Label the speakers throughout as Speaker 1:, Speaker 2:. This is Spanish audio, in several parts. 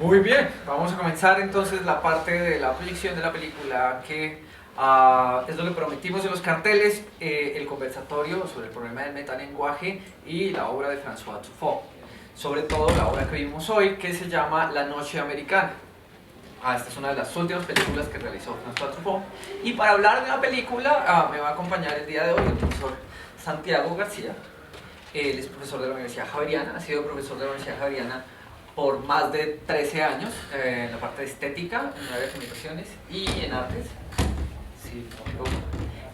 Speaker 1: Muy bien, vamos a comenzar entonces la parte de la proyección de la película que es lo que prometimos en los carteles, el conversatorio sobre el problema del metalenguaje y la obra de François Truffaut. Sobre todo la obra que vimos hoy, que se llama La Noche Americana. Esta es una de las últimas películas que realizó François Truffaut. Y para hablar de la película me va a acompañar el día de hoy el profesor Santiago García. Él es profesor de la Universidad Javeriana, ha sido profesor de la Universidad Javeriana por más de 13 años en la parte de estética, en el área de comunicaciones y en artes. Sí,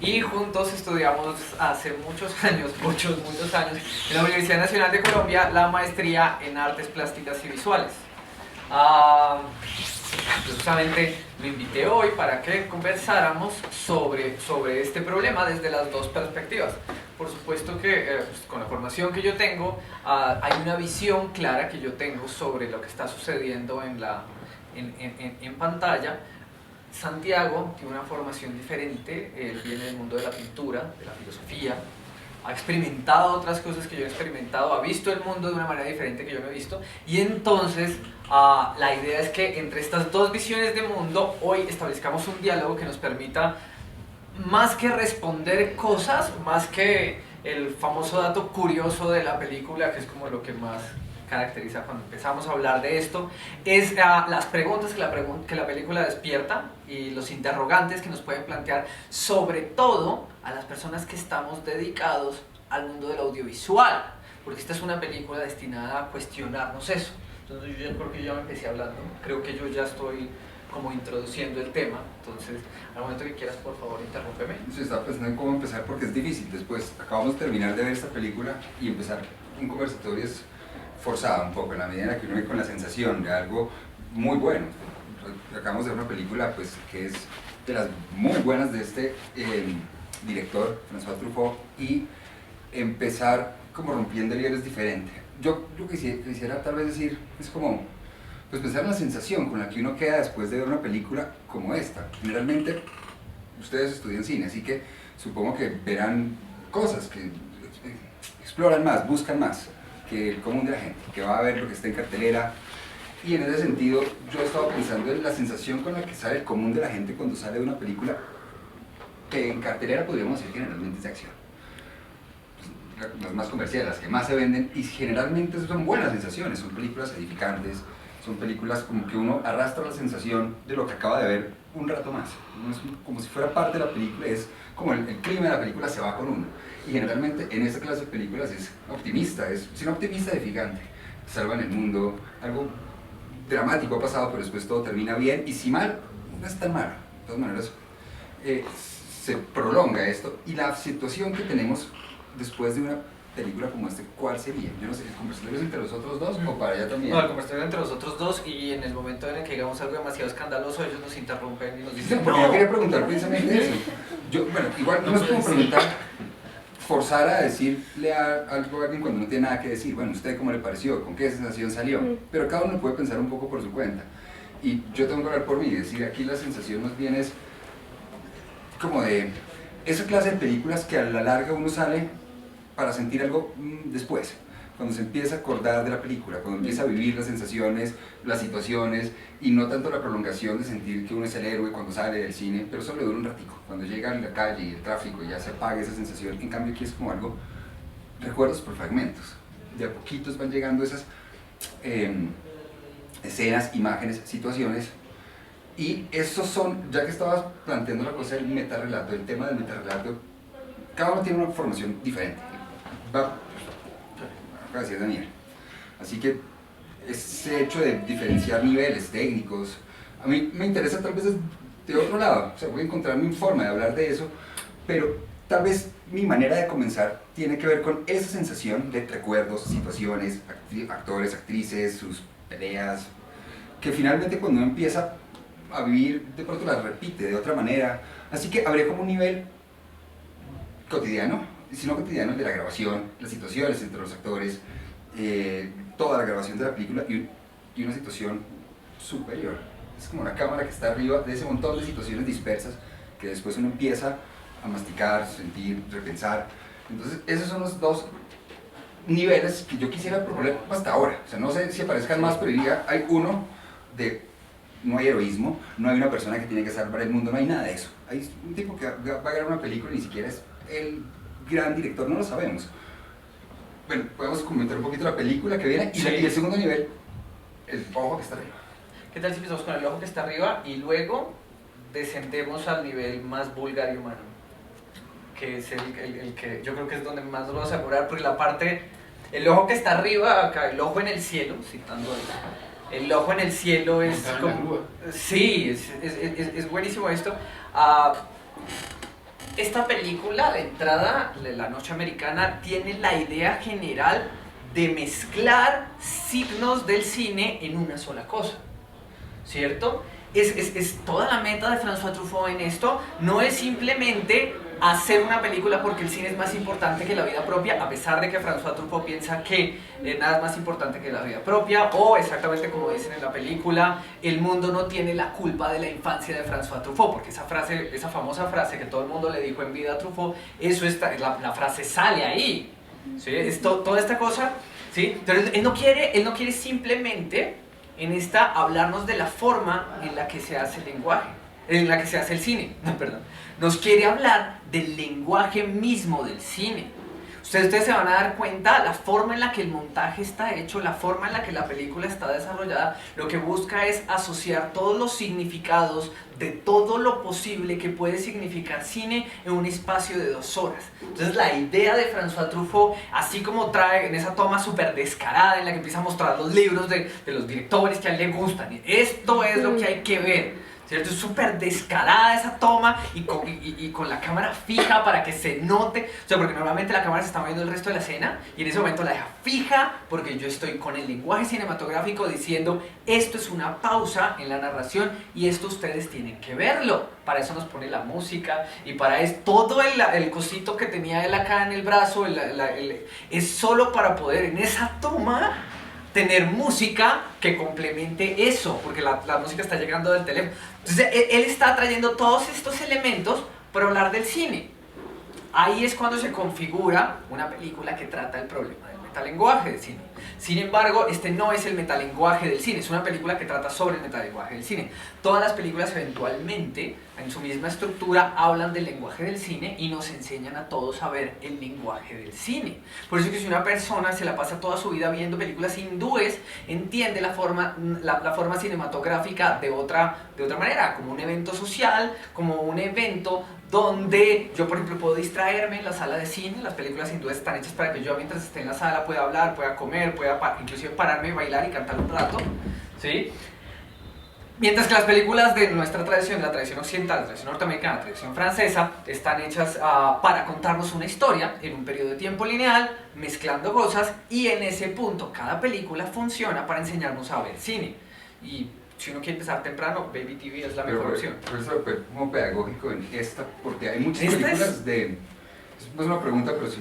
Speaker 1: y juntos estudiamos hace muchos años en la Universidad Nacional de Colombia la maestría en artes plásticas y visuales. Justamente lo invité hoy para que conversáramos sobre este problema desde las dos perspectivas. Por supuesto que pues, con la formación que yo tengo, hay una visión clara que yo tengo sobre lo que está sucediendo en pantalla. Santiago tiene una formación diferente, él viene del mundo de la pintura, de la filosofía, ha experimentado otras cosas que yo he experimentado, ha visto el mundo de una manera diferente que yo lo he visto, y entonces la idea es que entre estas dos visiones de mundo hoy establezcamos un diálogo que nos permita, más que responder cosas, más que el famoso dato curioso de la película, que es como lo que más caracteriza cuando empezamos a hablar de esto, es las preguntas que la película despierta y los interrogantes que nos pueden plantear, sobre todo a las personas que estamos dedicados al mundo del audiovisual, porque esta es una película destinada a cuestionarnos eso. Entonces yo creo que yo ya me empecé hablando, creo que yo ya estoy como introduciendo el tema, entonces al momento que quieras, por favor, interrúmpeme.
Speaker 2: Sí, estaba pensando en cómo empezar porque es difícil. Después acabamos de terminar de ver esta película y empezar un conversatorio es forzado un poco, en la medida en la que uno ve con la sensación de algo muy bueno. Acabamos de ver una película pues, que es de las muy buenas de este director, François Truffaut, y empezar como rompiendo hielos diferente. Yo quisiera tal vez decir, es como pues pensar en la sensación con la que uno queda después de ver una película como esta. Generalmente ustedes estudian cine, así que supongo que verán cosas que exploran más, buscan más que el común de la gente, que va a ver lo que está en cartelera. Y en ese sentido yo he estado pensando en la sensación con la que sale el común de la gente cuando sale de una película que en cartelera podríamos decir generalmente es de acción, las más comerciales, las que más se venden, y generalmente son buenas sensaciones, son películas edificantes, son películas como que uno arrastra la sensación de lo que acaba de ver un rato más. Es como si fuera parte de la película, es como el clima de la película se va con uno. Y generalmente en esta clase de películas es optimista, es un optimista edificante. Salvan el mundo, algo dramático ha pasado, pero después todo termina bien, y si mal, no es tan malo. De todas maneras, se prolonga esto, y la situación que tenemos después de una película como este, ¿cuál sería? Yo no sé, ¿el conversatorio es entre los otros dos o para allá también?
Speaker 1: No, el conversatorio entre los otros dos, y en el momento en el que digamos algo demasiado escandaloso, ellos nos interrumpen y nos dicen,
Speaker 2: porque yo quería preguntar precisamente eso. Bueno, igual no es como preguntar, forzar a decirle algo a alguien cuando no tiene nada que decir. Bueno, ¿usted cómo le pareció? ¿Con qué sensación salió? Pero cada uno puede pensar un poco por su cuenta. Y yo tengo que hablar por mí y decir, aquí la sensación más bien es como de esa clase de películas que a la larga uno sale para sentir algo después, cuando se empieza a acordar de la película, cuando empieza a vivir las sensaciones, las situaciones, y no tanto la prolongación de sentir que uno es el héroe cuando sale del cine, pero eso le dura un ratico, cuando llega a la calle y el tráfico y ya se apaga esa sensación. En cambio aquí es como algo, recuerdos por fragmentos, de a poquitos van llegando esas escenas, imágenes, situaciones, y esos son, ya que estabas planteando la cosa del metarrelato, el tema del metarrelato, cada uno tiene una formación diferente. Va a decir Daniel. Así que ese hecho de diferenciar niveles técnicos, a mí me interesa tal vez de otro lado, o sea, voy a encontrar mi forma de hablar de eso, pero tal vez mi manera de comenzar tiene que ver con esa sensación de recuerdos, situaciones, actores, actrices, sus peleas, que finalmente cuando uno empieza a vivir, de pronto las repite de otra manera. Así que habría como un nivel cotidiano, si no cotidiano, el de la grabación, las situaciones entre los actores, toda la grabación de la película, y una situación superior. Es como una cámara que está arriba de ese montón de situaciones dispersas que después uno empieza a masticar, sentir, repensar. Entonces esos son los dos niveles que yo quisiera proponer hasta ahora. O sea, no sé si aparezcan más, pero diría, hay uno no hay heroísmo, no hay una persona que tiene que salvar el mundo, no hay nada de eso. Hay un tipo que va a ganar una película y ni siquiera es el gran director, no lo sabemos. Bueno, podemos comentar un poquito la película que viene y,
Speaker 1: sí.
Speaker 2: Y el segundo nivel, el ojo que está arriba.
Speaker 1: ¿Qué tal si empezamos con el ojo que está arriba y luego descendemos al nivel más vulgar y humano? Que es el que yo creo que es donde más nos vamos a curar, porque la parte, el ojo que está arriba, acá, el ojo en el cielo, citando el ojo en el cielo es como... Sí, es buenísimo esto. Esta película, de entrada, La Noche Americana, tiene la idea general de mezclar signos del cine en una sola cosa, ¿cierto? Es toda la meta de François Truffaut en esto, no es simplemente hacer una película porque el cine es más importante que la vida propia, a pesar de que François Truffaut piensa que nada es más importante que la vida propia, o exactamente como dicen en la película, el mundo no tiene la culpa de la infancia de François Truffaut, porque esa famosa frase que todo el mundo le dijo en vida a Truffaut, la frase sale ahí, ¿sí? Toda esta cosa, ¿sí? Pero él no quiere simplemente en esta hablarnos de la forma en la que se hace el lenguaje, en la que se hace el cine, no, perdón. Nos quiere hablar del lenguaje mismo del cine. Ustedes se van a dar cuenta la forma en la que el montaje está hecho, la forma en la que la película está desarrollada, lo que busca es asociar todos los significados de todo lo posible que puede significar cine en un espacio de 2 horas. Entonces la idea de François Truffaut, así como trae en esa toma súper descarada en la que empieza a mostrar los libros de los directores que a él le gustan, esto es lo que hay que ver, ¿cierto? Es súper descarada esa toma y con la cámara fija para que se note, o sea, porque normalmente la cámara se está moviendo el resto de la escena y en ese momento la deja fija porque yo estoy con el lenguaje cinematográfico diciendo esto es una pausa en la narración y esto ustedes tienen que verlo. Para eso nos pone la música y para eso todo el cosito que tenía él acá en el brazo es solo para poder en esa toma tener música que complemente eso, porque la música está llegando del teléfono. Entonces él está trayendo todos estos elementos para hablar del cine. Ahí es cuando se configura una película que trata el problema del metalenguaje del cine. Sin embargo, este no es el metalenguaje del cine, es una película que trata sobre el metalenguaje del cine. Todas las películas eventualmente, en su misma estructura, hablan del lenguaje del cine y nos enseñan a todos a ver el lenguaje del cine. Por eso que si una persona se la pasa toda su vida viendo películas hindúes, entiende la forma cinematográfica de otra manera, como un evento social, como un evento donde yo, por ejemplo, puedo distraerme en la sala de cine. Las películas hindúes están hechas para que yo, mientras esté en la sala, pueda hablar, pueda comer, pueda inclusive pararme, bailar y cantar un rato, ¿sí? Mientras que las películas de nuestra tradición, la tradición occidental, la tradición norteamericana, la tradición francesa, están hechas para contarnos una historia en un periodo de tiempo lineal, mezclando cosas, y en ese punto cada película funciona para enseñarnos a ver cine. Y si uno quiere empezar temprano, Baby TV es la mejor opción.
Speaker 2: Pero eso es como pedagógico en esta, porque hay muchas películas de... No es una pregunta, pero sí...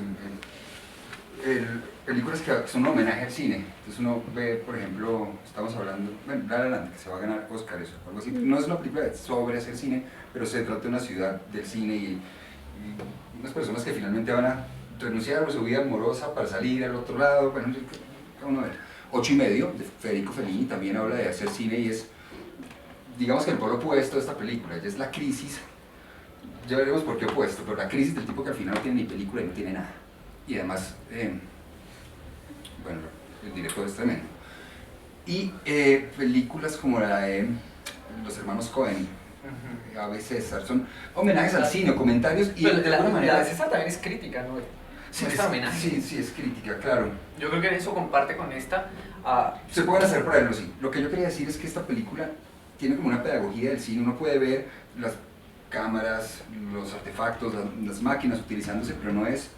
Speaker 2: películas que son un homenaje al cine. Entonces uno ve, por ejemplo, estamos hablando, bueno, La La Land, que se va a ganar Oscar, eso, algo así. No es una película sobre hacer cine, pero se trata de una ciudad del cine y unas personas que finalmente van a renunciar a su vida amorosa para salir al otro lado. Bueno, cada uno ve. 8 y medio, de Federico Fellini, también habla de hacer cine y es, digamos que el polo opuesto de esta película, ya es la crisis, ya veremos por qué opuesto, pero la crisis del tipo que al final no tiene ni película y no tiene nada. Y además, bueno, el director es tremendo. Y películas como la de los hermanos Coen, A.B. César, son homenajes al cine, comentarios y
Speaker 1: pero
Speaker 2: de alguna manera...
Speaker 1: La de César también es crítica, ¿no?
Speaker 2: Sí,
Speaker 1: es homenaje.
Speaker 2: Sí, es crítica, claro.
Speaker 1: Yo creo que eso comparte con esta.
Speaker 2: Se pueden hacer para verlo, sí. Lo que yo quería decir es que esta película tiene como una pedagogía del cine. Uno puede ver las cámaras, los artefactos, las máquinas utilizándose, pero no es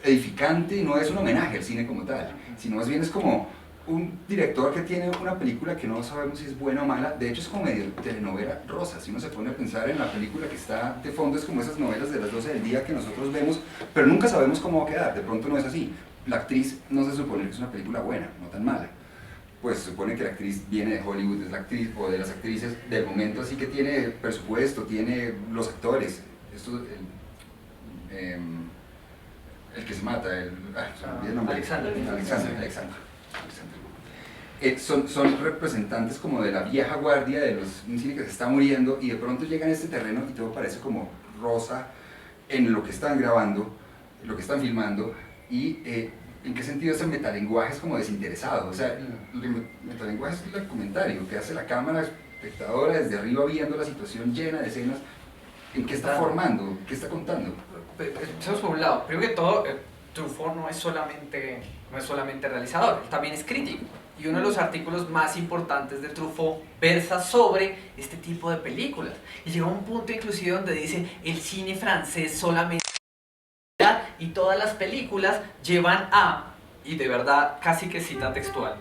Speaker 2: edificante, no es un homenaje al cine como tal, sino más bien es como un director que tiene una película que no sabemos si es buena o mala. De hecho es como medio telenovela rosa. Si uno se pone a pensar en la película que está de fondo, es como esas novelas de las 12 del día que nosotros vemos, pero nunca sabemos cómo va a quedar. De pronto no es así. La actriz no se supone que es una película buena, no tan mala. Pues se supone que la actriz viene de Hollywood, es la actriz o de las actrices del momento, así que tiene presupuesto, tiene los actores. Esto, el que se mata, el nombre.
Speaker 1: Alexander.
Speaker 2: son representantes como de la vieja guardia, de un cine que se está muriendo, y de pronto llegan a este terreno y todo parece como rosa en lo que están grabando, lo que están filmando, y en qué sentido ese metalenguaje es como desinteresado. O sea, el metalenguaje es el comentario que hace la cámara espectadora desde arriba viendo la situación llena de escenas. ¿En qué está formando? ¿Qué está contando?
Speaker 1: Empecemos por un lado. Primero que todo, Truffaut no es solamente realizador, él también es crítico. Y uno de los artículos más importantes de Truffaut versa sobre este tipo de películas. Y llega a un punto inclusive donde dice, el cine francés solamente... y todas las películas llevan a, y de verdad casi que cita textual,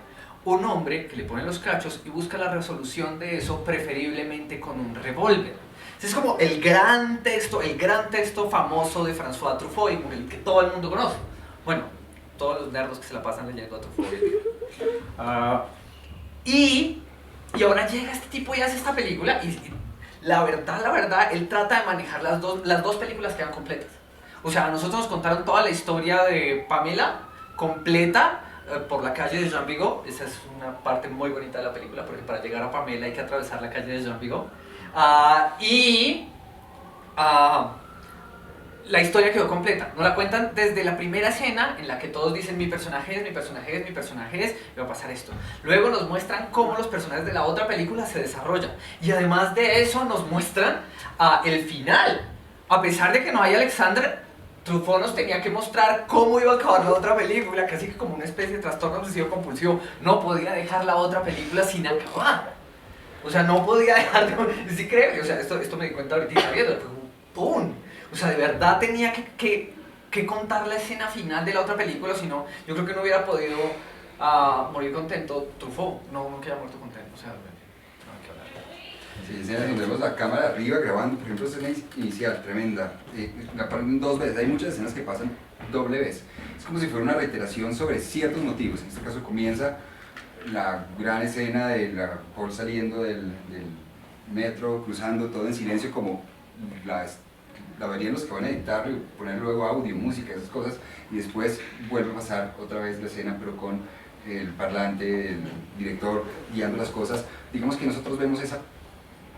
Speaker 1: un hombre que le pone los cachos y busca la resolución de eso preferiblemente con un revólver. Es como el gran texto famoso de François Truffaut, el que todo el mundo conoce. Bueno, todos los nerdos que se la pasan leyendo a Truffaut. Y ahora llega este tipo y hace esta película y la verdad, él trata de manejar las dos películas quedan completas. O sea, a nosotros nos contaron toda la historia de Pamela completa por la calle de Jean Vigo. Esa es una parte muy bonita de la película, porque para llegar a Pamela hay que atravesar la calle de Jean Vigo. La historia quedó completa. Nos la cuentan desde la primera escena en la que todos dicen mi personaje es, me va a pasar esto. Luego nos muestran cómo los personajes de la otra película se desarrollan. Y además de eso nos muestran el final. A pesar de que no hay Alexander, Truffaut nos tenía que mostrar cómo iba a acabar la otra película, casi que como una especie de trastorno obsesivo compulsivo. No podía dejar la otra película sin acabar. O sea, no podía dejar de... Es increíble, o sea, esto me di cuenta ahorita viendo, fue un ¡pum! O sea, de verdad tenía que contar la escena final de la otra película, si no, yo creo que no hubiera podido morir contento Truffaut, no que haya muerto contento, o sea, no hay que hablar.
Speaker 2: Sí, escenas donde vemos la cámara arriba grabando, por ejemplo, escena inicial, tremenda, la ponen 2 veces, hay muchas escenas que pasan doble vez, es como si fuera una reiteración sobre ciertos motivos. En este caso comienza la gran escena de la Paul saliendo del metro, cruzando todo en silencio, como la verían los que van a editar y poner luego audio, música, esas cosas, y después vuelve a pasar otra vez la escena, pero con el parlante, el director guiando las cosas. Digamos que nosotros vemos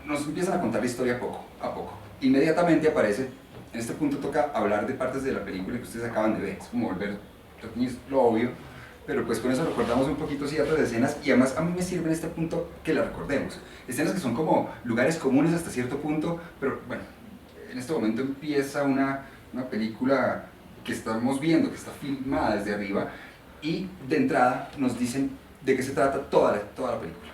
Speaker 2: nos empiezan a contar la historia poco a poco. Inmediatamente aparece, en este punto toca hablar de partes de la película que ustedes acaban de ver, es como volver lo obvio, pero pues con eso recordamos un poquito ciertas escenas, y además a mí me sirve en este punto que las recordemos. Escenas que son como lugares comunes hasta cierto punto, pero bueno, en este momento empieza una película que estamos viendo, que está filmada desde arriba, y de entrada nos dicen de qué se trata toda la película.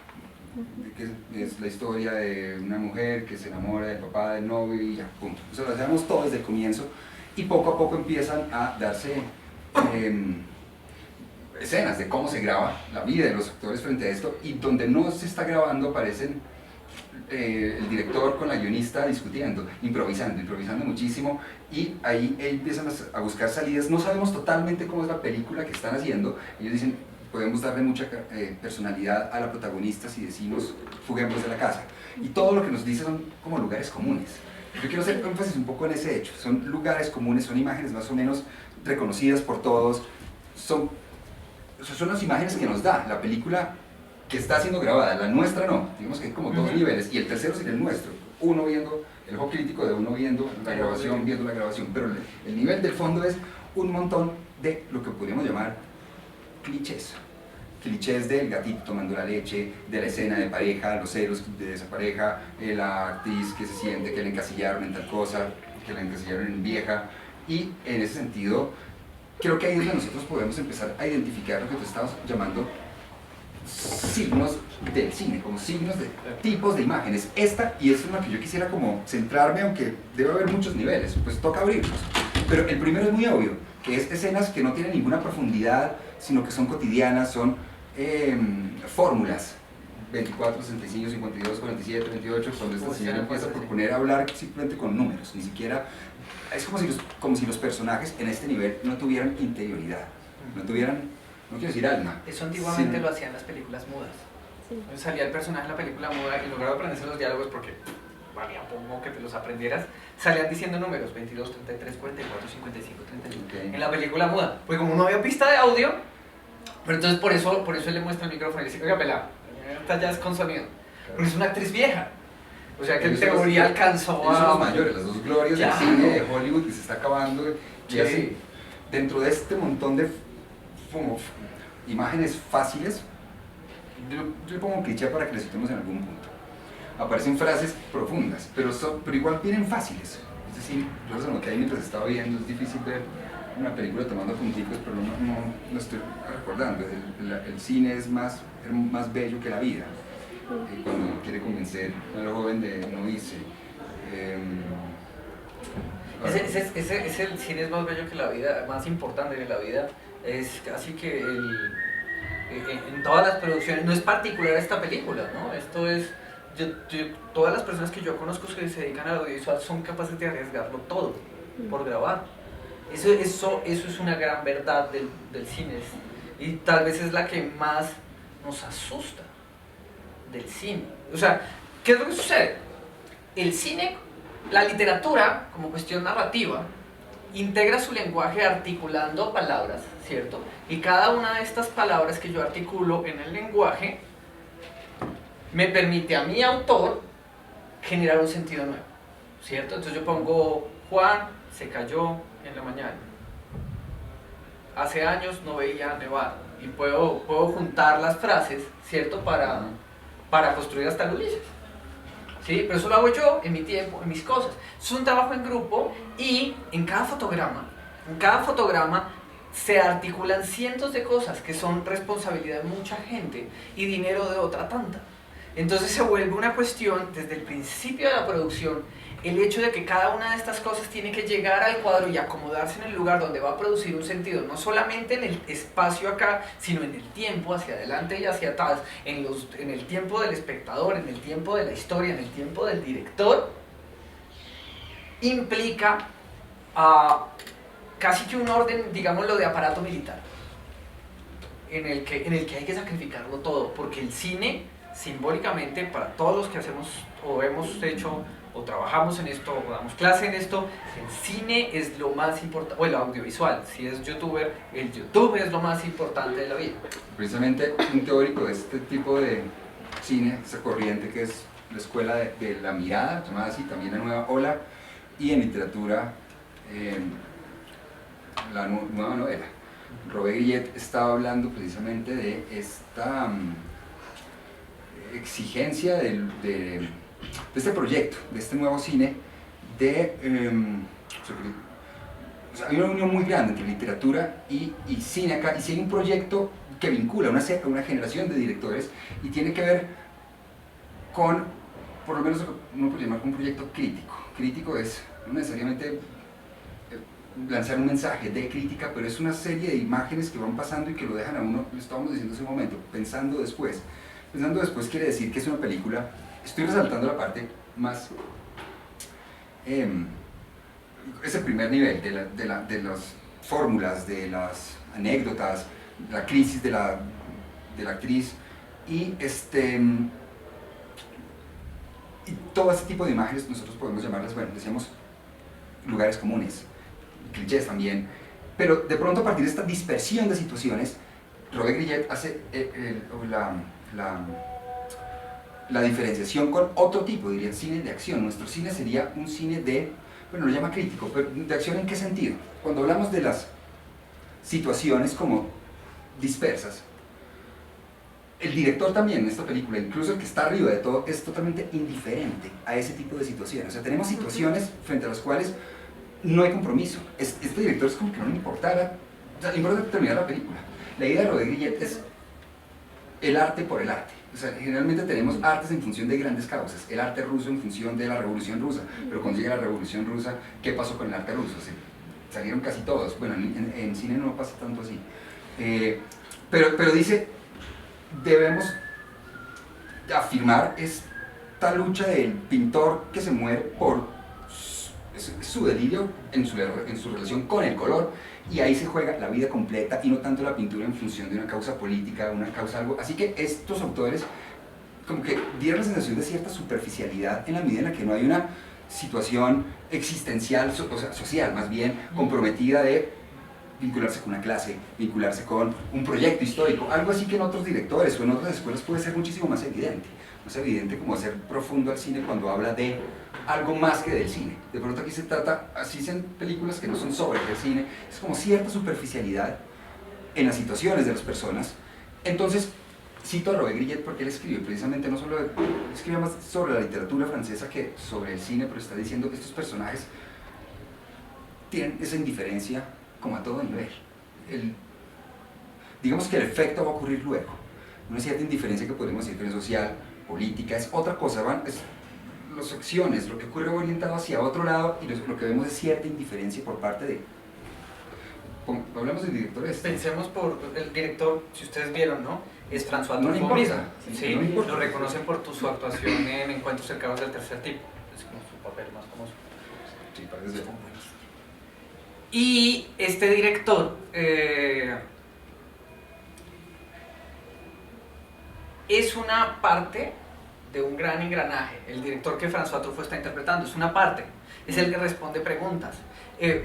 Speaker 2: De que es la historia de una mujer que se enamora del papá del novio y ya, punto. O sea, lo hacemos todo desde el comienzo, y poco a poco empiezan a darse escenas de cómo se graba la vida de los actores frente a esto, y donde no se está grabando aparecen el director con la guionista discutiendo, improvisando muchísimo, y ahí empiezan a buscar salidas. No sabemos totalmente cómo es la película que están haciendo. Ellos dicen, podemos darle mucha personalidad a la protagonista si decimos fuguemos de la casa, y todo lo que nos dicen son como lugares comunes. Yo quiero hacer énfasis un poco en ese hecho. Son lugares comunes, son imágenes más o menos reconocidas por todos, son las imágenes que nos da la película que está siendo grabada. La nuestra no, digamos que hay como 2 niveles, y el tercero sería el nuestro, uno viendo, el ojo crítico de uno viendo la grabación, pero el nivel del fondo es un montón de lo que podríamos llamar clichés del gatito tomando la leche, de la escena de pareja, los celos de esa pareja, la actriz que se siente que la encasillaron en tal cosa, que la encasillaron en vieja, y en ese sentido creo que ahí es donde nosotros podemos empezar a identificar lo que tú estabas llamando signos del cine, como signos de tipos de imágenes. Y es una que yo quisiera como centrarme, aunque debe haber muchos niveles, pues toca abrirlos. Pero el primero es muy obvio, que es escenas que no tienen ninguna profundidad, sino que son cotidianas, son fórmulas. 24, 65, 52, 47, 28, cuando esta señora empieza a proponer hablar simplemente con números, ni siquiera... Es como si los personajes en este nivel no tuvieran interioridad, no tuvieran, no quiero decir alma.
Speaker 1: Eso antiguamente lo hacían las películas mudas. Sí. Salía el personaje en la película muda y lograba aprenderse los diálogos porque, valía poco que te los aprendieras, salían diciendo números, 22, 33, 44, 55, 31, en la película muda. Porque como no había pista de audio, Pero entonces por eso él le muestra el micrófono y le dice, oiga, pelada, esta ya es con sonido. Porque es una actriz vieja. O sea que en teoría alcanzó
Speaker 2: a... Ellos son los mayores, las dos glorias del cine de Hollywood que se está acabando. Y así, dentro de este montón de como, imágenes fáciles, yo le pongo un cliché para que le citemos en algún punto. Aparecen frases profundas, pero igual vienen fáciles. Es decir, yo los anoté ahí mientras estaba viendo, es difícil ver una película tomando punticos, pero no estoy recordando. El cine es más bello que la vida. Cuando quiere convencer al joven de no irse.
Speaker 1: El cine es más bello que la vida, más importante que la vida. Es casi que en todas las producciones, no es particular esta película, ¿no? Esto es, todas las personas que yo conozco que se dedican al audiovisual son capaces de arriesgarlo todo por grabar. Eso es una gran verdad del cine, y tal vez es la que más nos asusta del cine. O sea, ¿qué es lo que sucede? El cine, la literatura, como cuestión narrativa, integra su lenguaje articulando palabras, ¿cierto? Y cada una de estas palabras que yo articulo en el lenguaje me permite a mi autor generar un sentido nuevo, ¿cierto? Entonces yo pongo, Juan se cayó en la mañana. Hace años no veía nevar. Y puedo juntar las frases, ¿cierto? Para construir hasta Ulises. ¿Sí? Pero eso lo hago yo en mi tiempo, en mis cosas. Es un trabajo en grupo y en cada fotograma se articulan cientos de cosas que son responsabilidad de mucha gente y dinero de otra tanta. Entonces se vuelve una cuestión desde el principio de la producción, el hecho de que cada una de estas cosas tiene que llegar al cuadro y acomodarse en el lugar donde va a producir un sentido, no solamente en el espacio acá, sino en el tiempo, hacia adelante y hacia atrás, en el tiempo del espectador, en el tiempo de la historia, en el tiempo del director, implica casi que un orden, digámoslo, de aparato militar, en el que hay que sacrificarlo todo, porque el cine, simbólicamente, para todos los que hacemos o hemos hecho o trabajamos en esto, o damos clase en esto, el cine es lo más importante, o el audiovisual, si es youtuber, el YouTube es lo más importante de la vida.
Speaker 2: Precisamente un teórico de este tipo de cine, esa corriente que es la escuela de la mirada, llamada así, también la nueva ola, y en literatura, la nueva novela. Robert Grillet estaba hablando precisamente de esta exigencia de este proyecto, de este nuevo cine, o sea, hay una unión muy grande entre literatura y cine acá, y si hay un proyecto que vincula una generación de directores y tiene que ver con, por lo menos uno puede llamar un proyecto crítico. Crítico es no necesariamente lanzar un mensaje de crítica, pero es una serie de imágenes que van pasando y que lo dejan a uno, lo estábamos diciendo hace un momento, pensando después. Pensando después quiere decir que es una película, estoy resaltando la parte más, ese primer nivel de las fórmulas, de las anécdotas, la crisis de la actriz y todo ese tipo de imágenes nosotros podemos llamarlas, bueno, decíamos lugares comunes, clichés también, pero de pronto a partir de esta dispersión de situaciones, Robert Grillet hace la diferenciación con otro tipo, diría el cine de acción. Nuestro cine sería un cine de, bueno, lo llama crítico, pero ¿de acción en qué sentido? Cuando hablamos de las situaciones como dispersas, el director también en esta película, incluso el que está arriba de todo, es totalmente indiferente a ese tipo de situaciones. O sea, tenemos situaciones frente a las cuales no hay compromiso. Este director es como que no le importara, o sea, le importa terminar la película. La idea de Robert Grillet es el arte por el arte. O sea, generalmente tenemos artes en función de grandes causas. El arte ruso en función de la Revolución Rusa. Pero cuando llega la Revolución Rusa, ¿qué pasó con el arte ruso? Salieron casi todos. Bueno, en cine no pasa tanto así. Pero dice, debemos afirmar esta lucha del pintor que se muere por su delirio en su relación con el color, y ahí se juega la vida completa y no tanto la pintura en función de una causa política, una causa algo. Así que estos autores como que dieron la sensación de cierta superficialidad en la medida en la que no hay una situación existencial, o sea, social más bien, comprometida de vincularse con una clase, vincularse con un proyecto histórico, algo así que en otros directores o en otras escuelas puede ser muchísimo más evidente como hacer profundo al cine cuando habla de algo más que del cine. De pronto aquí se trata, así sean películas que no son sobre el cine, es como cierta superficialidad en las situaciones de las personas. Entonces, cito a Robert Grillet porque él escribe precisamente no solo, escribe más sobre la literatura francesa que sobre el cine, pero está diciendo que estos personajes tienen esa indiferencia como a todo nivel. Digamos que el efecto va a ocurrir luego. Una cierta indiferencia que podemos decir que es social, política, es otra cosa, es las acciones, lo que ocurre orientado hacia otro lado y lo que vemos es cierta indiferencia por parte de... Hablemos del director este.
Speaker 1: Pensemos por el director, si ustedes vieron, ¿no? Es François
Speaker 2: No le
Speaker 1: Truffaut.
Speaker 2: importa.
Speaker 1: Sí,
Speaker 2: no le importa.
Speaker 1: lo reconocen por su actuación en Encuentros cercanos del tercer tipo. Es como su papel más famoso.
Speaker 2: Sí, parece ser.
Speaker 1: Y este director es una parte de un gran engranaje. El director que François Truffaut está interpretando es una parte, es el que responde preguntas.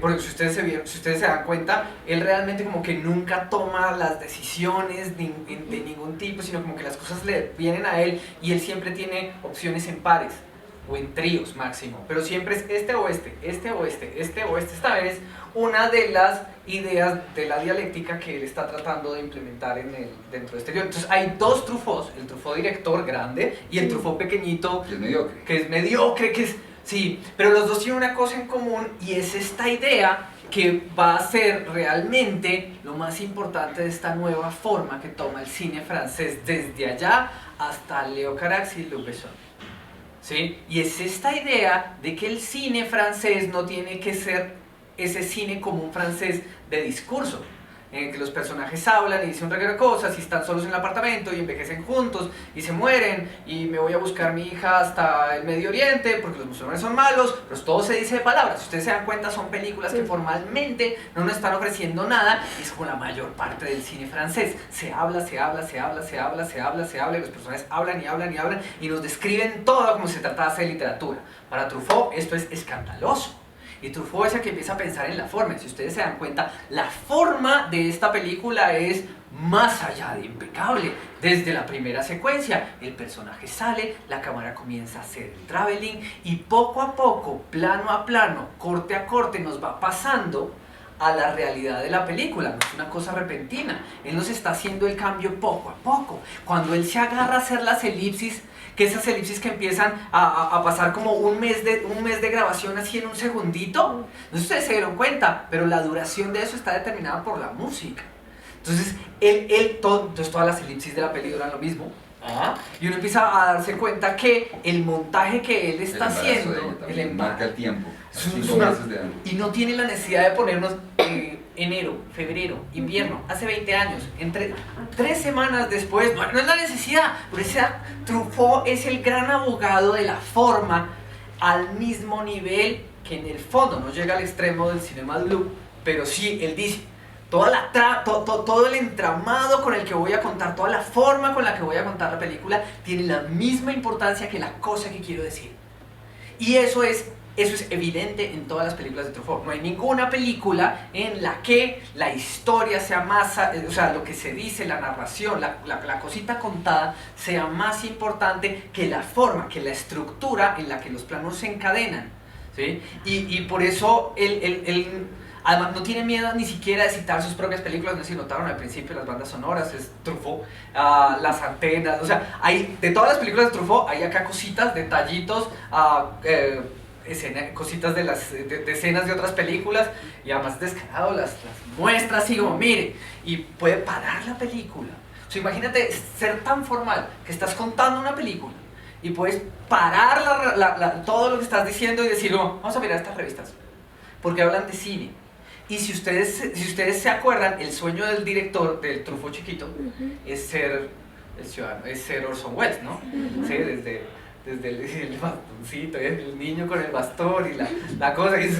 Speaker 1: Porque si ustedes se dan cuenta, él realmente como que nunca toma las decisiones de ningún tipo, sino como que las cosas le vienen a él y él siempre tiene opciones en pares o en tríos máximo, pero siempre es este o este, este o este, este o este. Esta vez una de las ideas de la dialéctica que él está tratando de implementar dentro de este guión. Entonces hay dos Truffauts, el Truffaut director grande y el Truffaut pequeñito
Speaker 2: Que es mediocre.
Speaker 1: que es mediocre, que es... Sí, pero los dos tienen una cosa en común y es esta idea que va a ser realmente lo más importante de esta nueva forma que toma el cine francés desde allá hasta Leo Carax y Luc Besson. ¿Sí? Y es esta idea de que el cine francés no tiene que ser ese cine común francés de discurso, en el que los personajes hablan y dicen un reguero de cosas y están solos en el apartamento y envejecen juntos y se mueren y me voy a buscar a mi hija hasta el Medio Oriente porque los musulmanes son malos, pero todo se dice de palabras. Si ustedes se dan cuenta, son películas que formalmente no nos están ofreciendo nada y es como la mayor parte del cine francés. Se habla, se habla, se habla, se habla, se habla, se habla y los personajes hablan y hablan y hablan y nos describen todo como si se tratase de literatura. Para Truffaut esto es escandaloso. Y Truffaut es el que empieza a pensar en la forma. Si ustedes se dan cuenta, la forma de esta película es más allá de impecable. Desde la primera secuencia, el personaje sale, la cámara comienza a hacer el traveling y poco a poco, plano a plano, corte a corte, nos va pasando a la realidad de la película. No es una cosa repentina. Él nos está haciendo el cambio poco a poco. Cuando él se agarra a hacer las elipsis, que esas elipsis que empiezan a pasar como un mes de grabación así en un segundito, no sé si ustedes se dieron cuenta, pero la duración de eso está determinada por la música. Entonces, entonces todas las elipsis de la peli duran lo mismo. Y uno empieza a darse cuenta que el montaje que él está haciendo,
Speaker 2: marca el tiempo.
Speaker 1: Y no tiene la necesidad de ponernos enero, febrero, invierno, hace 20 años, entre 3 semanas después, no es la necesidad, pero Truffaut es el gran abogado de la forma al mismo nivel que en el fondo no llega al extremo del cinema blue, pero sí, él dice, todo el entramado con el que voy a contar, toda la forma con la que voy a contar la película tiene la misma importancia que la cosa que quiero decir. Y eso es evidente en todas las películas de Truffaut. No hay ninguna película en la que la historia sea más, o sea, lo que se dice, la narración, la cosita contada sea más importante que la forma, que la estructura en la que los planos se encadenan, ¿sí? Y por eso él además no tiene miedo ni siquiera de citar sus propias películas. No sé si notaron al principio las bandas sonoras, es Truffaut, las antenas, o sea, de todas las películas de Truffaut hay acá cositas, detallitos, cositas de escenas de otras películas y además descarado las muestra así como mire y puede parar la película. O sea, imagínate ser tan formal que estás contando una película y puedes parar todo lo que estás diciendo y decir vamos a mirar estas revistas porque hablan de cine. Y si ustedes se acuerdan, el sueño del director del Truffaut chiquito es ser el ciudadano, es ser Orson Welles, ¿no? Sí, desde el bastoncito, el niño con el bastón y la cosa, y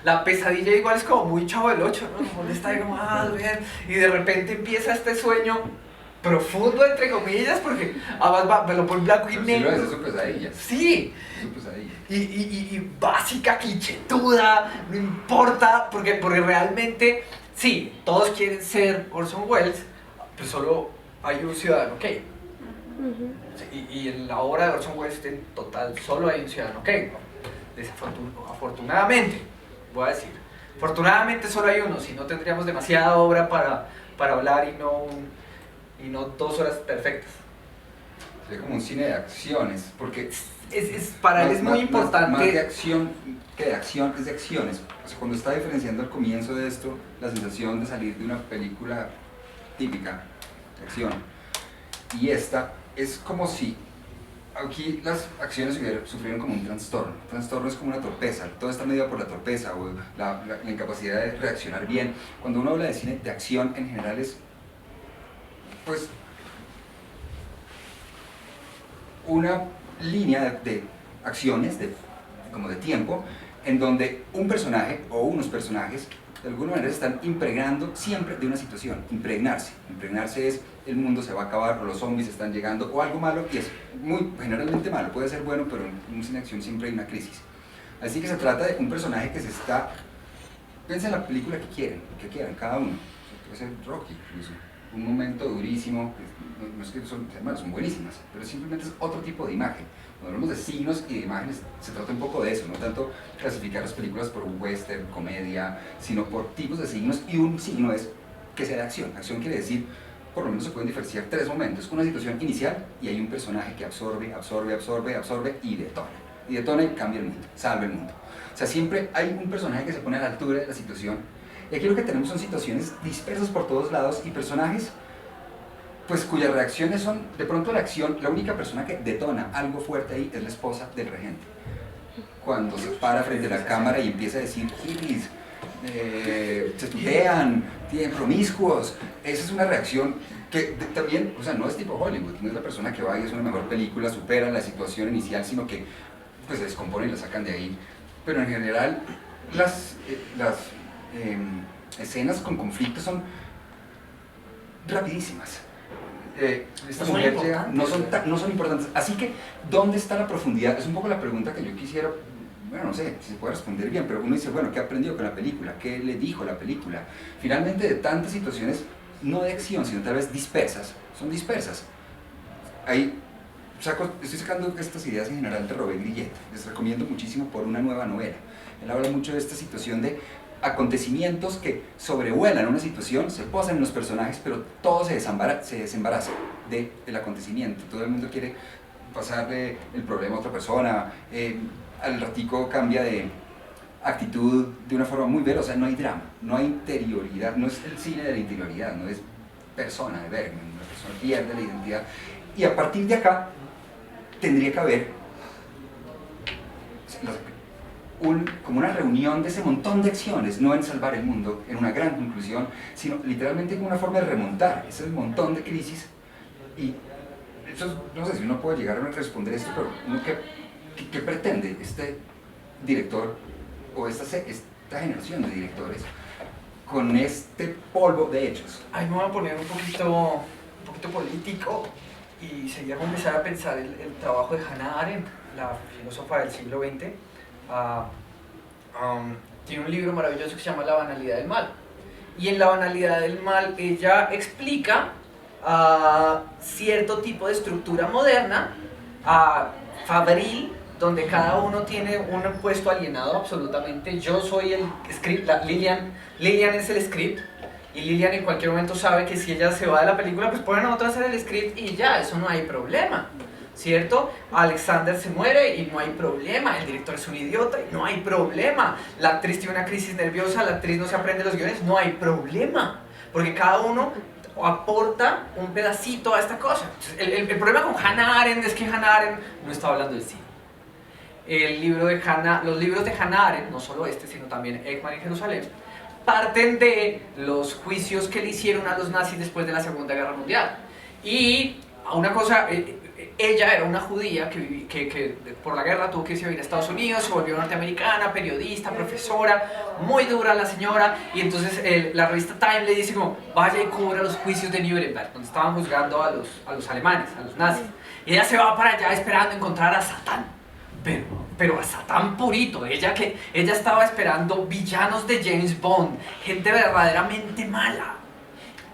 Speaker 1: la pesadilla igual es como muy Chavo del Ocho, ¿no? Como está ahí como, bien, y de repente empieza este sueño profundo entre comillas, porque además me lo pone blanco y
Speaker 2: Pero sí lo
Speaker 1: negro.
Speaker 2: es su pesadilla.
Speaker 1: Sí,
Speaker 2: Es su pesadilla.
Speaker 1: y básica, clichétuda, no importa, porque realmente, sí, todos quieren ser Orson Welles, pero solo hay un ciudadano Kane. Sí, y en la obra de Orson Welles en total solo hay un ciudadano Kane. Afortunadamente, voy a decir, afortunadamente solo hay uno, si no tendríamos demasiada obra para hablar y no 2 horas perfectas.
Speaker 2: Sería como un cine de acciones, porque
Speaker 1: Para él es muy importante.
Speaker 2: Más de acción que de acción, es de acciones. O sea, cuando está diferenciando al comienzo de esto, la sensación de salir de una película típica de acción, y esta es como si aquí las acciones sufrieron como un trastorno. Un trastorno es como una torpeza, todo está medido por la torpeza o la incapacidad de reaccionar bien. Cuando uno habla de cine de acción, en general es, pues, una línea de acciones, como de tiempo, en donde un personaje o unos personajes de alguna manera están impregnando siempre de una situación. Impregnarse es el mundo se va a acabar o los zombies están llegando o algo malo, y es muy generalmente malo, puede ser bueno, pero en un cine de acción siempre hay una crisis. Así que se trata de un personaje que se está, piensen en la película que quieran cada uno, puede ser Rocky incluso, un momento durísimo, no es que son buenísimas, pero simplemente es otro tipo de imagen. Cuando hablamos de signos y de imágenes, se trata un poco de eso, no tanto clasificar las películas por western, comedia, sino por tipos de signos, y un signo es que sea de acción. Acción quiere decir, por lo menos se pueden diferenciar 3 momentos, una situación inicial y hay un personaje que absorbe y detona y cambia el mundo, salva el mundo. O sea, siempre hay un personaje que se pone a la altura de la situación, y aquí lo que tenemos son situaciones dispersas por todos lados y personajes pues cuyas reacciones son, de pronto la acción, la única persona que detona algo fuerte ahí es la esposa del regente. Cuando se para frente a la cámara y empieza a decir hippies, se tutean, tienen promiscuos, esa es una reacción que también, o sea, no es tipo Hollywood, no es la persona que va y es una mejor película, supera la situación inicial, sino que pues se descompone y la sacan de ahí. Pero en general las escenas con conflictos son rapidísimas. Esta mujer llega, no son importantes. Así que, ¿dónde está la profundidad? Es un poco la pregunta que yo quisiera, bueno, no sé si se puede responder bien, pero uno dice, bueno, ¿qué aprendió con la película? ¿Qué le dijo la película? Finalmente, de tantas situaciones, no de acción, sino tal vez dispersas, son dispersas. Ahí estoy sacando estas ideas en general de Robert Grillet, les recomiendo muchísimo por una nueva novela. Él habla mucho de esta situación de acontecimientos que sobrevuelan una situación, se posan en los personajes, pero todo se desembaraza del acontecimiento. Todo el mundo quiere pasarle el problema a otra persona, al ratico cambia de actitud de una forma muy veloz, o sea, no hay drama, no hay interioridad, no es el cine de la interioridad, no es persona de Bergman, la persona pierde la identidad, y a partir de acá tendría que haber como una reunión de ese montón de acciones, no en salvar el mundo, en una gran conclusión, sino literalmente como una forma de remontar ese montón de crisis. Y eso, no sé si uno puede llegar a responder esto, pero uno ¿qué pretende este director o esta generación de directores con este polvo de hechos?
Speaker 1: Ahí me voy a poner un poquito político y sería como empezar a pensar el trabajo de Hannah Arendt, la filósofa del siglo XX. Tiene un libro maravilloso que se llama La banalidad del mal, y en La banalidad del mal ella explica cierto tipo de estructura moderna, fabril, donde cada uno tiene un puesto alienado absolutamente. Yo soy el script, Lilian es el script, y Lilian en cualquier momento sabe que si ella se va de la película, pues ponen a otra a hacer el script y ya, eso no hay problema, ¿cierto? Alexander se muere y no hay problema, el director es un idiota y no hay problema, la actriz tiene una crisis nerviosa, la actriz no se aprende los guiones, no hay problema, porque cada uno aporta un pedacito a esta cosa. El problema con Hannah Arendt es que Hannah Arendt no está hablando del cine. Los libros de Hannah Arendt, no solo este, sino también Ekman en Jerusalén, parten de los juicios que le hicieron a los nazis después de la Segunda Guerra Mundial. Y una cosa, ella era una judía que por la guerra tuvo que irse a vivir a Estados Unidos, se volvió norteamericana, periodista, profesora, muy dura la señora, y entonces la revista Time le dice como, vaya y cubra los juicios de Nuremberg, donde estaban juzgando a los alemanes, a los nazis. Y ella se va para allá esperando encontrar a Satán, pero a Satán purito. Ella estaba esperando villanos de James Bond, gente verdaderamente mala.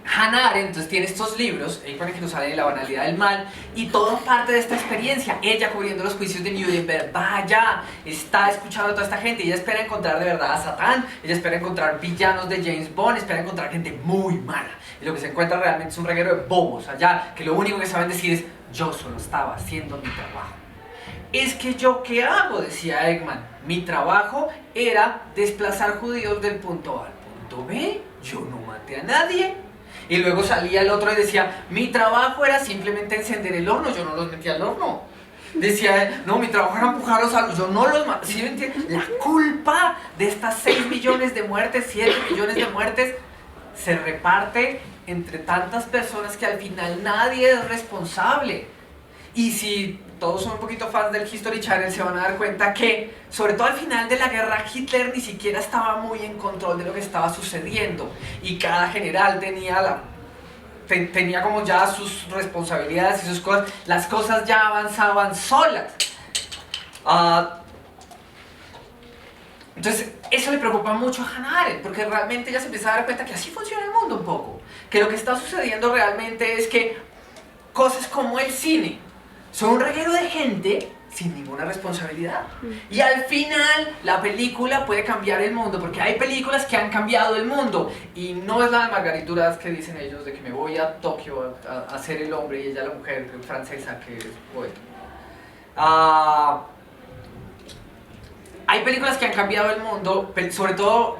Speaker 1: Hannah Arendt entonces tiene estos libros, Eikon y Jerusalén y la banalidad del mal, y todo parte de esta experiencia, ella cubriendo los juicios de Nuremberg, vaya, está escuchando a toda esta gente, ella espera encontrar de verdad a Satán, ella espera encontrar villanos de James Bond, espera encontrar gente muy mala, y lo que se encuentra realmente es un reguero de bobos allá, que lo único que saben decir es, yo solo estaba haciendo mi trabajo. Es que yo, ¿qué hago?, decía Ekman, mi trabajo era desplazar judíos del punto A al punto B, yo no maté a nadie. Y luego salía el otro y decía, mi trabajo era simplemente encender el horno, yo no los metí al horno. Decía, no, mi trabajo era empujarlos a los, yo no los maté. ¿Sí me entiendes? La culpa de estas 6 millones de muertes, 7 millones de muertes, se reparte entre tantas personas que al final nadie es responsable. Y si todos son un poquito fans del History Channel, se van a dar cuenta que, sobre todo al final de la guerra, Hitler ni siquiera estaba muy en control de lo que estaba sucediendo. Y cada general tenía como ya sus responsabilidades y sus cosas. Las cosas ya avanzaban solas. Entonces, eso le preocupa mucho a Hannah Arendt, porque realmente ella se empieza a dar cuenta que así funciona el mundo un poco. Que lo que está sucediendo realmente es que cosas como el cine son un reguero de gente sin ninguna responsabilidad. Y al final la película puede cambiar el mundo, porque hay películas que han cambiado el mundo. Y no es la de Marguerite Duras que dicen ellos de que me voy a Tokio a ser el hombre y ella la mujer francesa que es poeta. Hay películas que han cambiado el mundo, sobre todo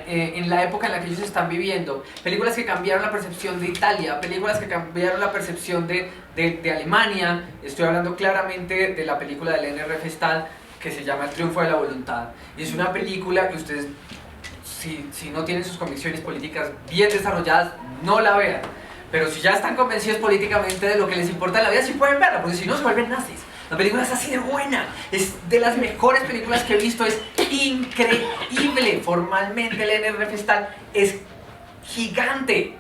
Speaker 1: en la época en la que ellos están viviendo. Películas que cambiaron la percepción de Italia, películas que cambiaron la percepción de Alemania. Estoy hablando claramente de la película de Lene Riefenstahl que se llama El triunfo de la voluntad. Y es una película que ustedes, si no tienen sus convicciones políticas bien desarrolladas, no la vean. Pero si ya están convencidos políticamente de lo que les importa en la vida, sí pueden verla, porque si no se vuelven nazis. La película es así de buena, es de las mejores películas que he visto, es increíble. Formalmente Lene Riefenstahl es gigante.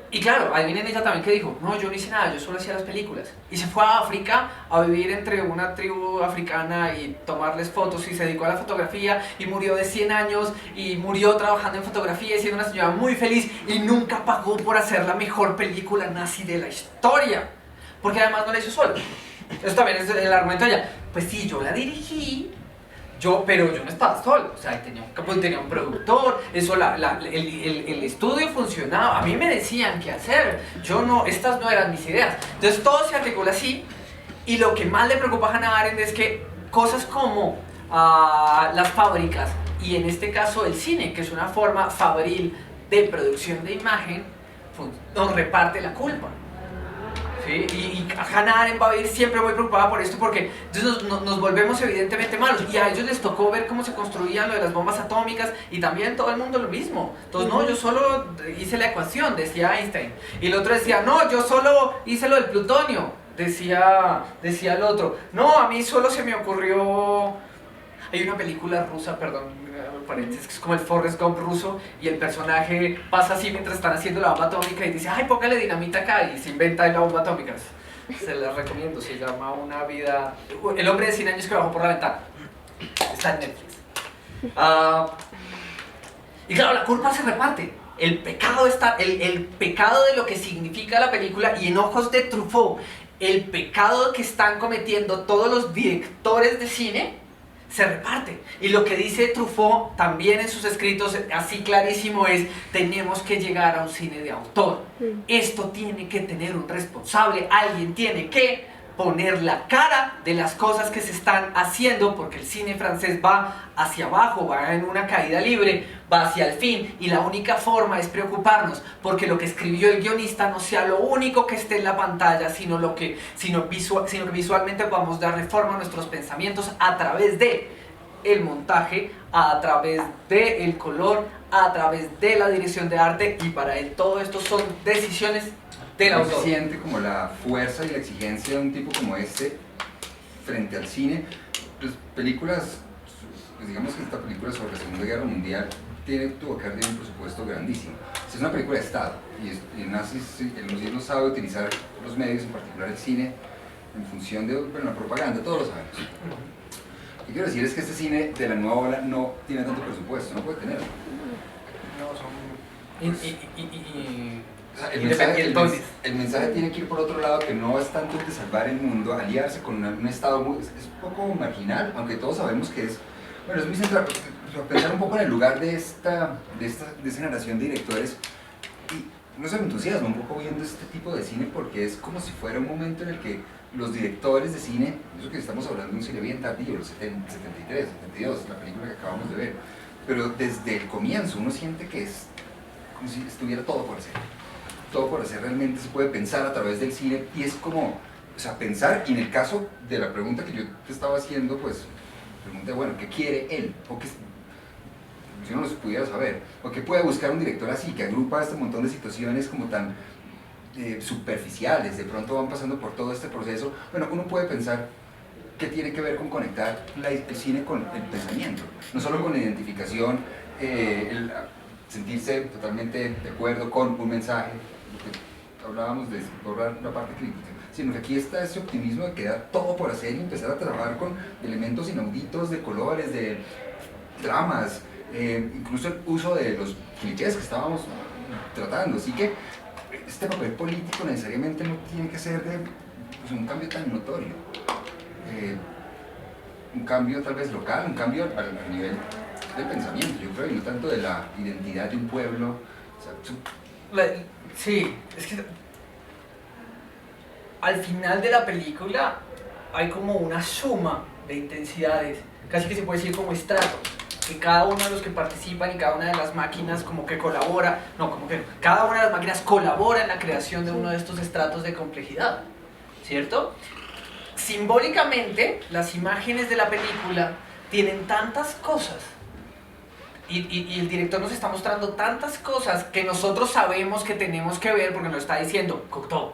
Speaker 1: Y claro, adivinen ella también que dijo, no, yo no hice nada, yo solo hacía las películas. Y se fue a África a vivir entre una tribu africana y tomarles fotos, y se dedicó a la fotografía y murió de 100 años y murió trabajando en fotografía y siendo una señora muy feliz, y nunca pagó por hacer la mejor película nazi de la historia, porque además no la hizo sola. Eso también es el argumento de ella. Pues sí, yo la dirigí, pero yo no estaba solo, o sea, tenía un productor, eso, el estudio funcionaba, a mí me decían qué hacer, estas no eran mis ideas. Entonces todo se articula así, y lo que más le preocupa a Hannah Arendt es que cosas como las fábricas, y en este caso el cine, que es una forma fabril de producción de imagen, nos reparte la culpa. ¿Sí? Y Hannah Arendt va a vivir siempre muy preocupada por esto, porque entonces nos volvemos evidentemente malos, y a ellos les tocó ver cómo se construían lo de las bombas atómicas, y también todo el mundo lo mismo. Entonces, no, yo solo hice la ecuación, decía Einstein, y el otro decía, no, yo solo hice lo del plutonio, decía el otro, no, a mí solo se me ocurrió. Hay una película rusa, perdón, paréntesis, que es como el Forrest Gump ruso, y el personaje pasa así mientras están haciendo la bomba atómica y dice, ay, póngale dinamita acá, y se inventa la bomba atómica. Se las recomiendo, se llama Una vida... El hombre de 100 años que bajó por la ventana. Está en Netflix. Y claro, la culpa se reparte. El pecado el pecado de lo que significa la película, y en ojos de Truffaut, el pecado que están cometiendo todos los directores de cine, se reparte. Y lo que dice Truffaut también en sus escritos, así clarísimo, es: tenemos que llegar a un cine de autor. Esto tiene que tener un responsable, alguien tiene que poner la cara de las cosas que se están haciendo, porque el cine francés va hacia abajo, va en una caída libre, va hacia el fin, y la única forma es preocuparnos porque lo que escribió el guionista no sea lo único que esté en la pantalla, sino que visualmente podamos darle forma a nuestros pensamientos a través de el montaje, a través del color, a través de la dirección de arte, y para él todo esto son decisiones del
Speaker 2: no
Speaker 1: autor.
Speaker 2: se siente como la fuerza y la exigencia de un tipo como este frente al cine. Pues películas, pues digamos que esta película sobre la Segunda Guerra Mundial tuvo que haber tenido un presupuesto grandísimo. Es una película de Estado y el nazismo sabe utilizar los medios, en particular el cine, en función de la propaganda, todos lo sabemos. Lo que quiero decir es que este cine de la nueva ola no tiene tanto presupuesto, no puede tenerlo.
Speaker 1: No, son...
Speaker 2: O sea, el mensaje tiene que ir por otro lado, que no es tanto el de salvar el mundo, aliarse con un Estado es un poco marginal, aunque todos sabemos que es, bueno, es muy central, pensar un poco en el lugar de esa generación de directores, y no se me entusiasma un poco viendo este tipo de cine, porque es como si fuera un momento en el que los directores de cine, eso que estamos hablando de un cine bien tardío, los 73, 72, la película que acabamos de ver, pero desde el comienzo uno siente que es como si estuviera todo por hacer. Todo por hacer, realmente se puede pensar a través del cine, y es como, o sea, pensar, y en el caso de la pregunta que yo te estaba haciendo, pues, pregunté, bueno, ¿qué quiere él? O qué, si uno lo pudiera saber, o qué puede buscar un director así, que agrupa este montón de situaciones como tan superficiales, de pronto van pasando por todo este proceso. Bueno, uno puede pensar que tiene que ver con conectar el cine con el pensamiento, no solo con la identificación, el sentirse totalmente de acuerdo con un mensaje, lo que hablábamos de borrar la parte crítica, sino que aquí está ese optimismo de quedar todo por hacer y empezar a trabajar con elementos inauditos, de colores, de dramas, incluso el uso de los clichés que estábamos tratando. Así que este papel político necesariamente no tiene que ser de pues, un cambio tan notorio, un cambio tal vez local, un cambio a nivel del pensamiento, yo creo, y no tanto de la identidad de un pueblo. O sea,
Speaker 1: sí, es que al final de la película hay como una suma de intensidades, casi que se puede decir como estratos, que cada uno de los que participan y cada una de las máquinas como que colabora, cada una de las máquinas colabora en la creación de uno de estos estratos de complejidad, ¿cierto? Simbólicamente, las imágenes de la película tienen tantas cosas y el director nos está mostrando tantas cosas que nosotros sabemos que tenemos que ver porque nos está diciendo, Cocteau,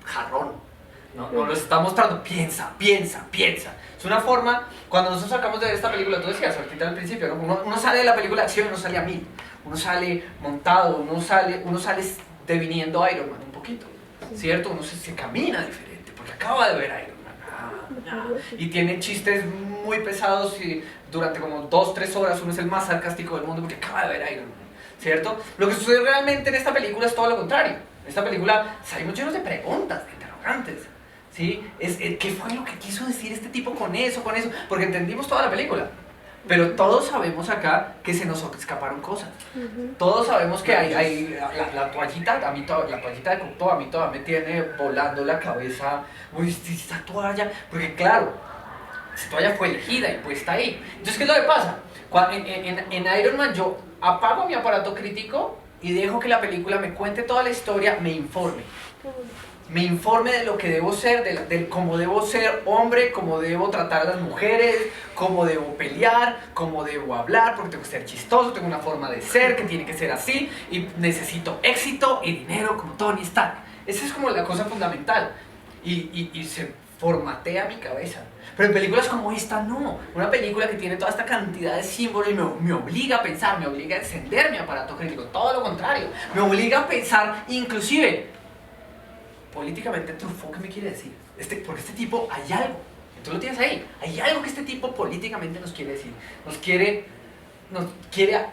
Speaker 1: jarrón, nos lo está mostrando, piensa. Es una forma, cuando nosotros acabamos de ver esta película, tú decías ahorita al principio, ¿no? uno sale de la película de acción y uno sale a 1000, uno sale montado, uno sale deviniendo Iron Man un poquito, ¿cierto? Uno se camina diferente porque acaba de ver Iron Man. Y tiene chistes muy pesados y durante como 2-3 horas uno es el más sarcástico del mundo porque acaba de ver Iron Man, ¿cierto? Lo que sucede realmente en esta película es todo lo contrario. En esta película salimos llenos de preguntas, de interrogantes, ¿sí? ¿Qué fue lo que quiso decir este tipo con eso? Porque entendimos toda la película, pero todos sabemos acá que se nos escaparon cosas. Todos sabemos que hay la toallita, la toallita de Cocteau a mí todavía me tiene volando la cabeza. Uy, esta toalla, porque claro, esa toalla fue elegida y puesta ahí. Entonces, ¿qué es lo que pasa? En Iron Man yo apago mi aparato crítico y dejo que la película me cuente toda la historia, me informe de lo que debo ser, de cómo debo ser hombre, cómo debo tratar a las mujeres, cómo debo pelear, cómo debo hablar, porque tengo que ser chistoso, tengo una forma de ser que tiene que ser así, y necesito éxito y dinero como Tony Stark. Esa es como la cosa fundamental, y se formatea mi cabeza. Pero en películas como esta no, una película que tiene toda esta cantidad de símbolos y me obliga a pensar, me obliga a encender mi aparato crítico, todo lo contrario, me obliga a pensar inclusive políticamente Truffaut, ¿qué me quiere decir? Porque este tipo hay algo, tú lo tienes ahí, hay algo que este tipo políticamente nos quiere decir, nos quiere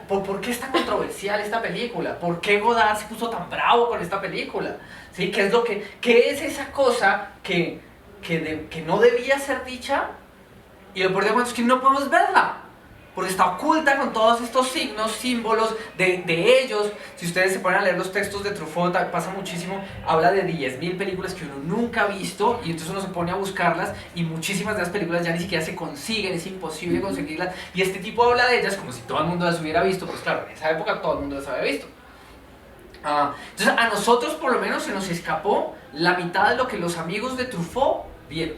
Speaker 1: ¿por qué es tan controversial esta película? ¿Por qué Godard se puso tan bravo con esta película? ¿Sí? ¿Qué es esa cosa que no debía ser dicha? Y lo peor de todo es que no podemos verla, porque está oculta con todos estos signos, símbolos de ellos. Si ustedes se ponen a leer los textos de Truffaut, pasa muchísimo, habla de 10.000 películas que uno nunca ha visto, y entonces uno se pone a buscarlas, y muchísimas de las películas ya ni siquiera se consiguen, es imposible conseguirlas, y este tipo habla de ellas como si todo el mundo las hubiera visto. Pues claro, en esa época todo el mundo las había visto. Entonces a nosotros por lo menos se nos escapó la mitad de lo que los amigos de Truffaut vieron,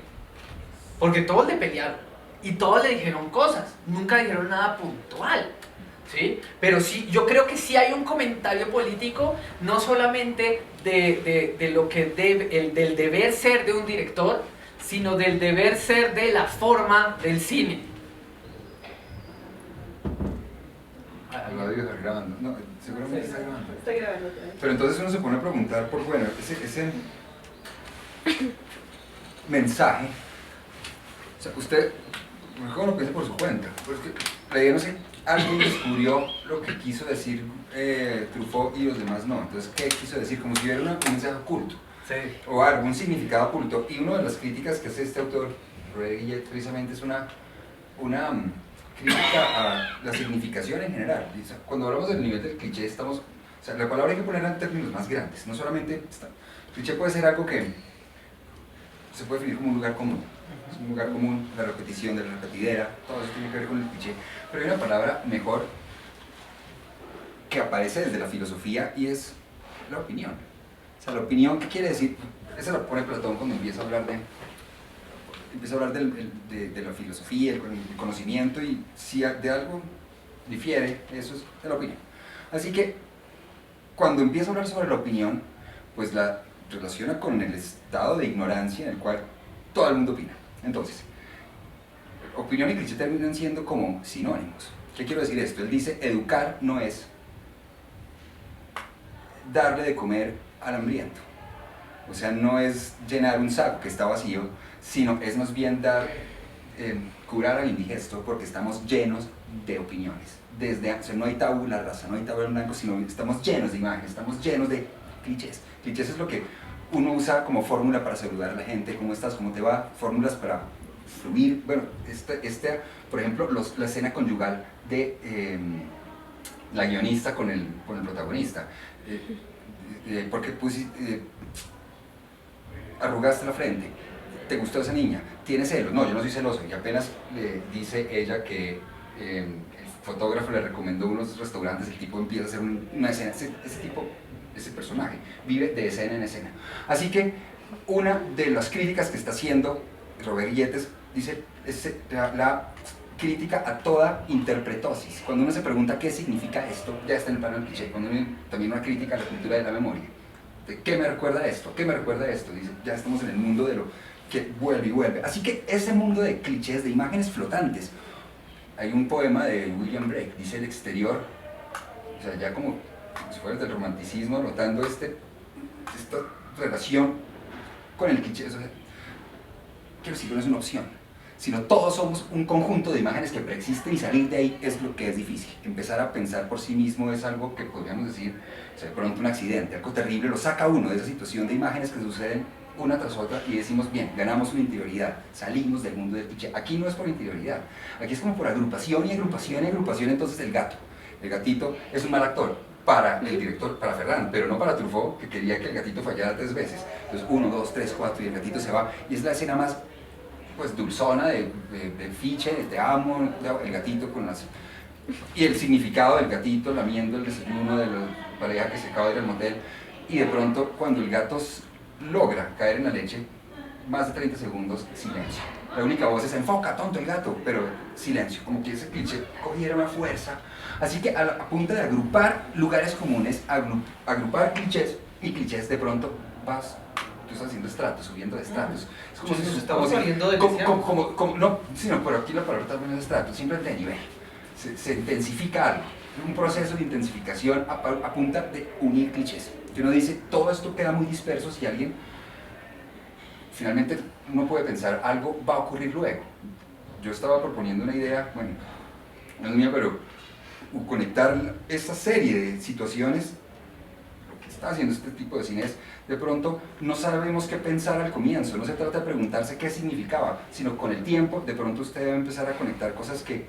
Speaker 1: porque todos le pelearon y todos le dijeron cosas, nunca dijeron nada puntual, ¿sí? Pero sí, yo creo que sí hay un comentario político, no solamente de lo que del deber ser de un director, sino del deber ser de la forma del cine.
Speaker 2: Lo digo, está grabando. No, seguramente está grabando.
Speaker 3: Está grabando también.
Speaker 2: Pero entonces uno se pone a preguntar por, bueno, ese mensaje, o sea, usted, mejor lo piense por su cuenta, porque la idea no sé, alguien descubrió lo que quiso decir Truffaut y los demás no, entonces, ¿qué quiso decir? Como si hubiera un mensaje oculto,
Speaker 1: Sí.
Speaker 2: o algún significado oculto, y una de las críticas que hace este autor, Robert Guillet, precisamente es una crítica a la significación en general. Cuando hablamos del nivel del cliché, estamos, o sea, la palabra hay que ponerla en términos más grandes, no solamente, cliché puede ser algo que se puede definir como un lugar común. Es un lugar común, la repetición de la repetidera, todo eso tiene que ver con el cliché. Pero hay una palabra mejor que aparece desde la filosofía y es la opinión. O sea, la opinión, ¿qué quiere decir? Esa la pone Platón cuando empieza a hablar de la filosofía, el conocimiento, y si de algo difiere, eso es de la opinión. Así que, cuando empieza a hablar sobre la opinión, pues la relaciona con el estado de ignorancia en el cual todo el mundo opina. Entonces, opinión y cliché terminan siendo como sinónimos. ¿Qué quiero decir esto? Él dice, educar no es darle de comer al hambriento. O sea, no es llenar un saco que está vacío, sino es más bien curar al indigesto, porque estamos llenos de opiniones. O sea, no hay tabula rasa, no hay tabla blanco, sino estamos llenos de imágenes, estamos llenos de clichés. Clichés es lo que uno usa como fórmula para saludar a la gente, ¿cómo estás? ¿Cómo te va? Fórmulas para fluir. Bueno, por ejemplo, la escena conyugal de la guionista con el protagonista. Porque arrugaste la frente, ¿te gustó esa niña? ¿Tienes celos? No, yo no soy celoso. Y apenas le dice ella que el fotógrafo le recomendó unos restaurantes, el tipo empieza a hacer una escena. Ese personaje vive de escena en escena. Así que una de las críticas que está haciendo Robert Guillet dice la crítica a toda interpretosis. Cuando uno se pregunta qué significa esto, ya está en el plano del cliché. Cuando uno, también una crítica a la cultura de la memoria. ¿Qué me recuerda esto? ¿Qué me recuerda esto? Dice, ya estamos en el mundo de lo que vuelve y vuelve. Así que ese mundo de clichés, de imágenes flotantes. Hay un poema de William Blake, dice el exterior, o sea, ya como si fuera del romanticismo, notando esta relación con el cliché. O sea, quiero decir, no es una opción, sino todos somos un conjunto de imágenes que preexisten, y salir de ahí es lo que es difícil. Empezar a pensar por sí mismo es algo que podríamos decir, o sea, de pronto un accidente, algo terrible, lo saca uno de esa situación de imágenes que suceden una tras otra, y decimos, bien, ganamos una interioridad, salimos del mundo del cliché. Aquí no es por interioridad, aquí es como por agrupación y agrupación y agrupación. Entonces el gatito es un mal actor para el director, para Ferran, pero no para Truffaut, que quería que el gatito fallara 3 veces. Entonces 1, 2, 3, 4 y el gatito se va, y es la escena más pues dulzona de Fiche, de te amo, el gatito con las... Y el significado del gatito lamiendo el desayuno de la pareja que se acaba de ir al motel, y de pronto cuando el gato logra caer en la leche, más de 30 segundos, silencio. La única voz es enfoca, tonto el gato, pero silencio, como que ese cliché cogiera una fuerza. Así que a punta de agrupar lugares comunes, agrupar clichés, y clichés, de pronto vas, tú estás haciendo estratos, subiendo de estratos. Es como si nos estamos
Speaker 1: saliendo de
Speaker 2: no, sino por aquí la palabra también es estratos, simplemente de nivel. Se intensifica algo, un proceso de intensificación a punta de unir clichés. Que uno dice, todo esto queda muy disperso si alguien, finalmente uno puede pensar, algo va a ocurrir luego. Yo estaba proponiendo una idea, bueno, no es mía, pero conectar esta serie de situaciones, lo que está haciendo este tipo de cine es, de pronto no sabemos qué pensar al comienzo, no se trata de preguntarse qué significaba, sino con el tiempo, de pronto usted debe empezar a conectar cosas que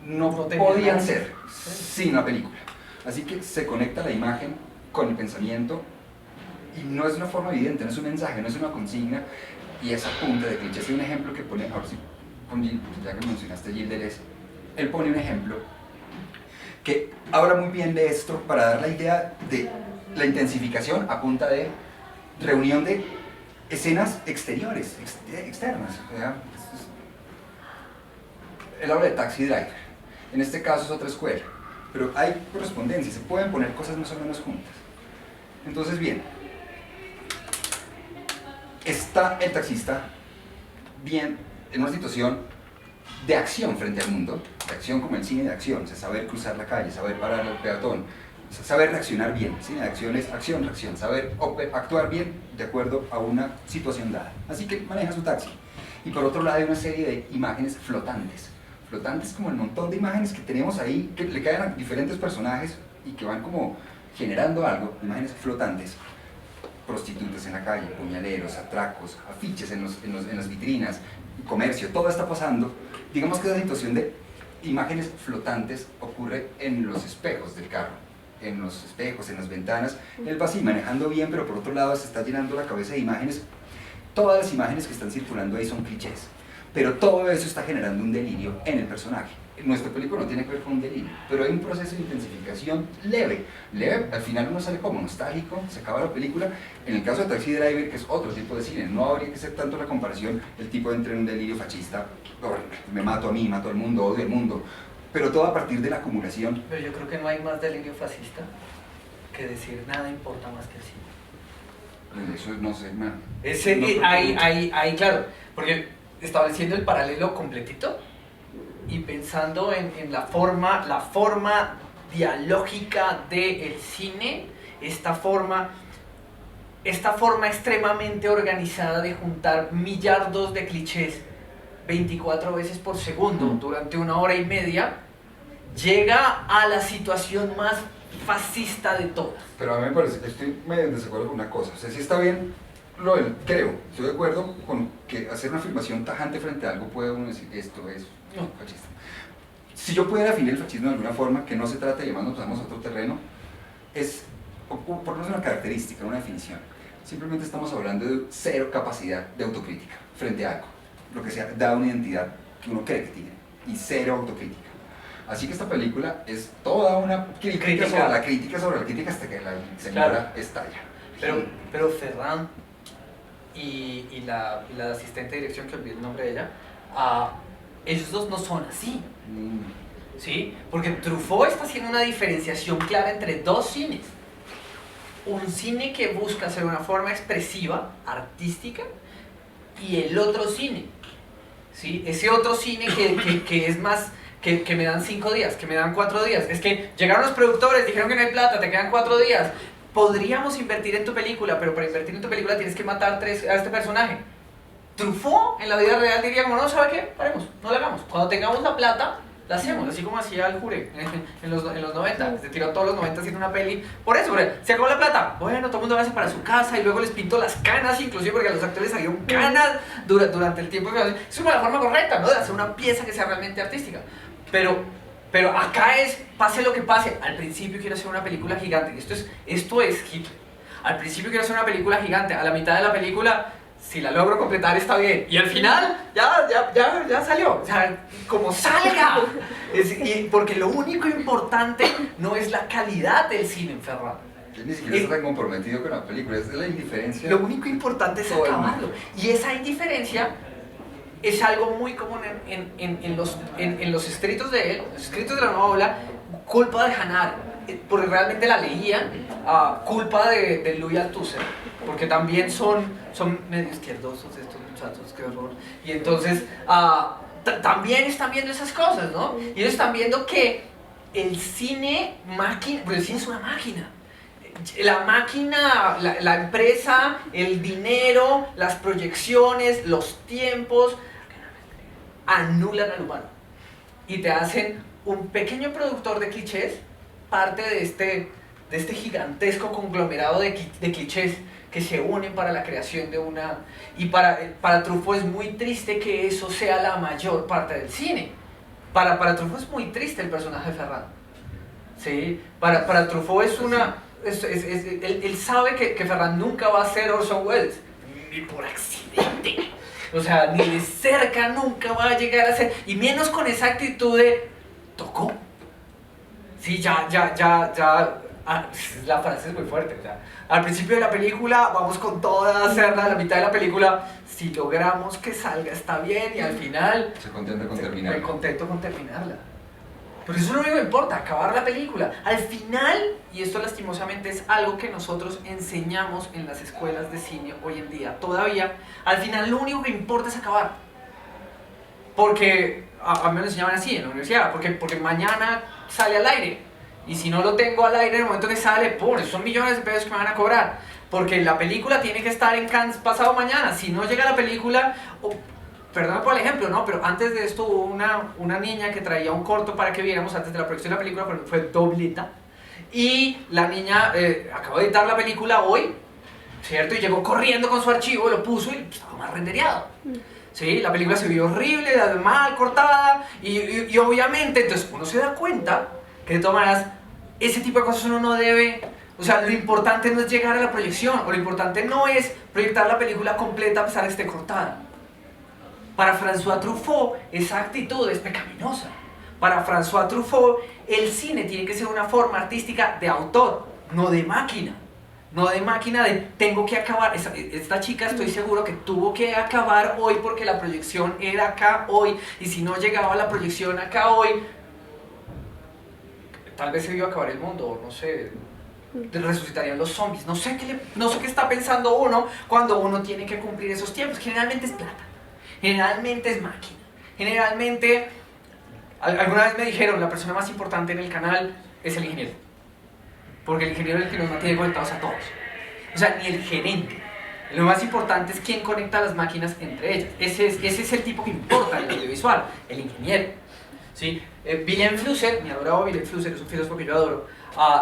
Speaker 2: no podían ser sin la película. Así que se conecta la imagen con el pensamiento, y no es una forma evidente, no es un mensaje, no es una consigna, y esa punta de clichés. Un ejemplo que pone, ahora sí, ya que mencionaste a Gilles Deleuze, él pone un ejemplo que habla muy bien de esto para dar la idea de la intensificación a punta de reunión de escenas exteriores, externas. Él habla de Taxi Driver. En este caso es otra escuela, pero hay correspondencia, se pueden poner cosas más o menos juntas. Entonces, bien, está el taxista bien en una situación de acción frente al mundo, de acción como el cine de acción, o sea, saber cruzar la calle, saber parar al peatón, saber reaccionar bien. Cine de acción es acción, reacción, saber actuar bien de acuerdo a una situación dada. Así que maneja su taxi. Y por otro lado hay una serie de imágenes flotantes. Flotantes como el montón de imágenes que tenemos ahí, que le caen a diferentes personajes y que van como generando algo, imágenes flotantes. Prostitutas en la calle, puñaleros, atracos, afiches en las vitrinas, comercio, todo está pasando. Digamos que la situación de imágenes flotantes ocurre en los espejos del carro, en los espejos, en las ventanas. Él va así manejando bien, pero por otro lado se está llenando la cabeza de imágenes. Todas las imágenes que están circulando ahí son clichés, pero todo eso está generando un delirio en el personaje. Nuestra película no tiene que ver con un delirio, pero hay un proceso de intensificación leve. Al final uno sale como nostálgico, se acaba la película. En el caso de Taxi Driver, que es otro tipo de cine, no habría que ser tanto la comparación, el tipo entra en un delirio fascista, me mato a mí, mato al mundo, odio al mundo, pero todo a partir de la acumulación.
Speaker 1: Pero yo creo que no hay más delirio fascista que decir nada importa más que el cine.
Speaker 2: Eso no sé, man.
Speaker 1: Ahí, claro, porque estableciendo el paralelo completito y pensando en la forma dialógica del cine, esta forma extremadamente organizada de juntar millardos de clichés 24 veces por segundo durante 1 hora y media, llega a la situación más fascista de todas.
Speaker 2: Pero a mí me parece, estoy medio en desacuerdo con una cosa, o sea, sí está bien, estoy de acuerdo con que hacer una afirmación tajante frente a algo puede uno decir, esto es fascista. Si yo pudiera definir el fascismo de alguna forma, que no se trata de llamarnos a otro terreno, es, por lo menos una característica, una definición. Simplemente estamos hablando de cero capacidad de autocrítica frente a algo, lo que sea, da una identidad que uno cree que tiene, y cero autocrítica. Así que esta película es toda una crítica sobre la crítica hasta que la señora estalla.
Speaker 1: Pero Ferran y la asistente de dirección, que olvidé el nombre de ella, ellos dos no son así. ¿Sí? Porque Truffaut está haciendo una diferenciación clara entre dos cines. Un cine que busca hacer una forma expresiva, artística, y el otro cine. ¿Sí? Ese otro cine que es más... Que me dan 5 días, que me dan 4 días. Es que llegaron los productores, dijeron que no hay plata, te quedan 4 días. Podríamos invertir en tu película, pero para invertir en tu película tienes que matar a este personaje. Truffaut en la vida real diría como, no, ¿sabe qué? Paremos, no la hagamos. Cuando tengamos la plata, la hacemos, así como hacía el Jure en los 90. Se tiró todos los 90 haciendo una peli. Por eso, se acabó la plata. Bueno, todo el mundo va para su casa y luego les pintó las canas, inclusive porque a los actores salieron canas durante el tiempo. Es una forma correcta, ¿no? De hacer una pieza que sea realmente artística. Pero acá es, pase lo que pase, al principio quiero hacer una película gigante, esto es Hitler. Al principio quiero hacer una película gigante, a la mitad de la película, si la logro completar está bien, y al final ya salió, o sea, como salga. Porque lo único importante no es la calidad del cine en Ferran.
Speaker 2: Él ni siquiera está tan comprometido con la película, es de la indiferencia.
Speaker 1: Lo único importante es acabarlo, y esa indiferencia es algo muy común en los escritos de él, los escritos de la nueva ola. Culpa de Hannar, porque realmente la leía, culpa de Louis Althusser, porque también son medio izquierdosos estos muchachos, qué horror. Y entonces también están viendo esas cosas, ¿no? Y ellos están viendo que el cine máquina, porque el cine es una máquina. La máquina, la empresa, el dinero, las proyecciones, los tiempos anulan al humano y te hacen un pequeño productor de clichés, parte de este gigantesco conglomerado de clichés que se unen para la creación de una... Y para Truffaut es muy triste que eso sea la mayor parte del cine. Para Truffaut es muy triste el personaje de Ferran. ¿Sí? Para Truffaut es una... él sabe que Ferran nunca va a ser Orson Welles, ni por accidente. O sea, ni de cerca nunca va a llegar a ser, y menos con esa actitud de tocó. Sí, la frase es muy fuerte. O sea, al principio de la película vamos con toda cerda, a la mitad de la película, si logramos que salga está bien, y al final
Speaker 2: se contenta con terminarla.
Speaker 1: Contento con terminarla. Pero eso es lo único que importa, acabar la película. Al final, y esto lastimosamente es algo que nosotros enseñamos en las escuelas de cine hoy en día, todavía, al final lo único que importa es acabar. Porque, a mí me lo enseñaban así en la universidad, porque mañana sale al aire. Y si no lo tengo al aire en el momento que sale, ¡pum! Son millones de pesos que me van a cobrar. Porque la película tiene que estar en Cannes pasado mañana. Si no llega la película... Perdón por el ejemplo, ¿no? Pero antes de esto hubo una niña que traía un corto para que viéramos antes de la producción de la película, pero fue dobleta. Y la niña acabó de editar la película hoy, ¿cierto? Y llegó corriendo con su archivo, lo puso y estaba más rendereado. ¿Sí? La película se vio horrible, mal cortada, y obviamente, entonces uno se da cuenta que de todas maneras, ese tipo de cosas uno no debe... O sea, lo importante no es llegar a la proyección, o lo importante no es proyectar la película completa a pesar de que esté cortada. Para François Truffaut, esa actitud es pecaminosa. Para François Truffaut, el cine tiene que ser una forma artística de autor, no de máquina. No de máquina de tengo que acabar. Esta chica estoy seguro que tuvo que acabar hoy porque la proyección era acá hoy. Y si no llegaba la proyección acá hoy, tal vez se iba a acabar el mundo, no sé, resucitarían los zombies. No sé qué está pensando uno cuando uno tiene que cumplir esos tiempos. Generalmente es plata. Generalmente es máquina. Generalmente, alguna vez me dijeron, la persona más importante en el canal es el ingeniero. Porque el ingeniero es el que nos mantiene conectados a todos. O sea, ni el gerente. Lo más importante es quién conecta las máquinas entre ellas. Ese es el tipo que importa en el audiovisual, el ingeniero. ¿Sí? Willem Flusser, mi adorado Willem Flusser, es un filósofo que yo adoro,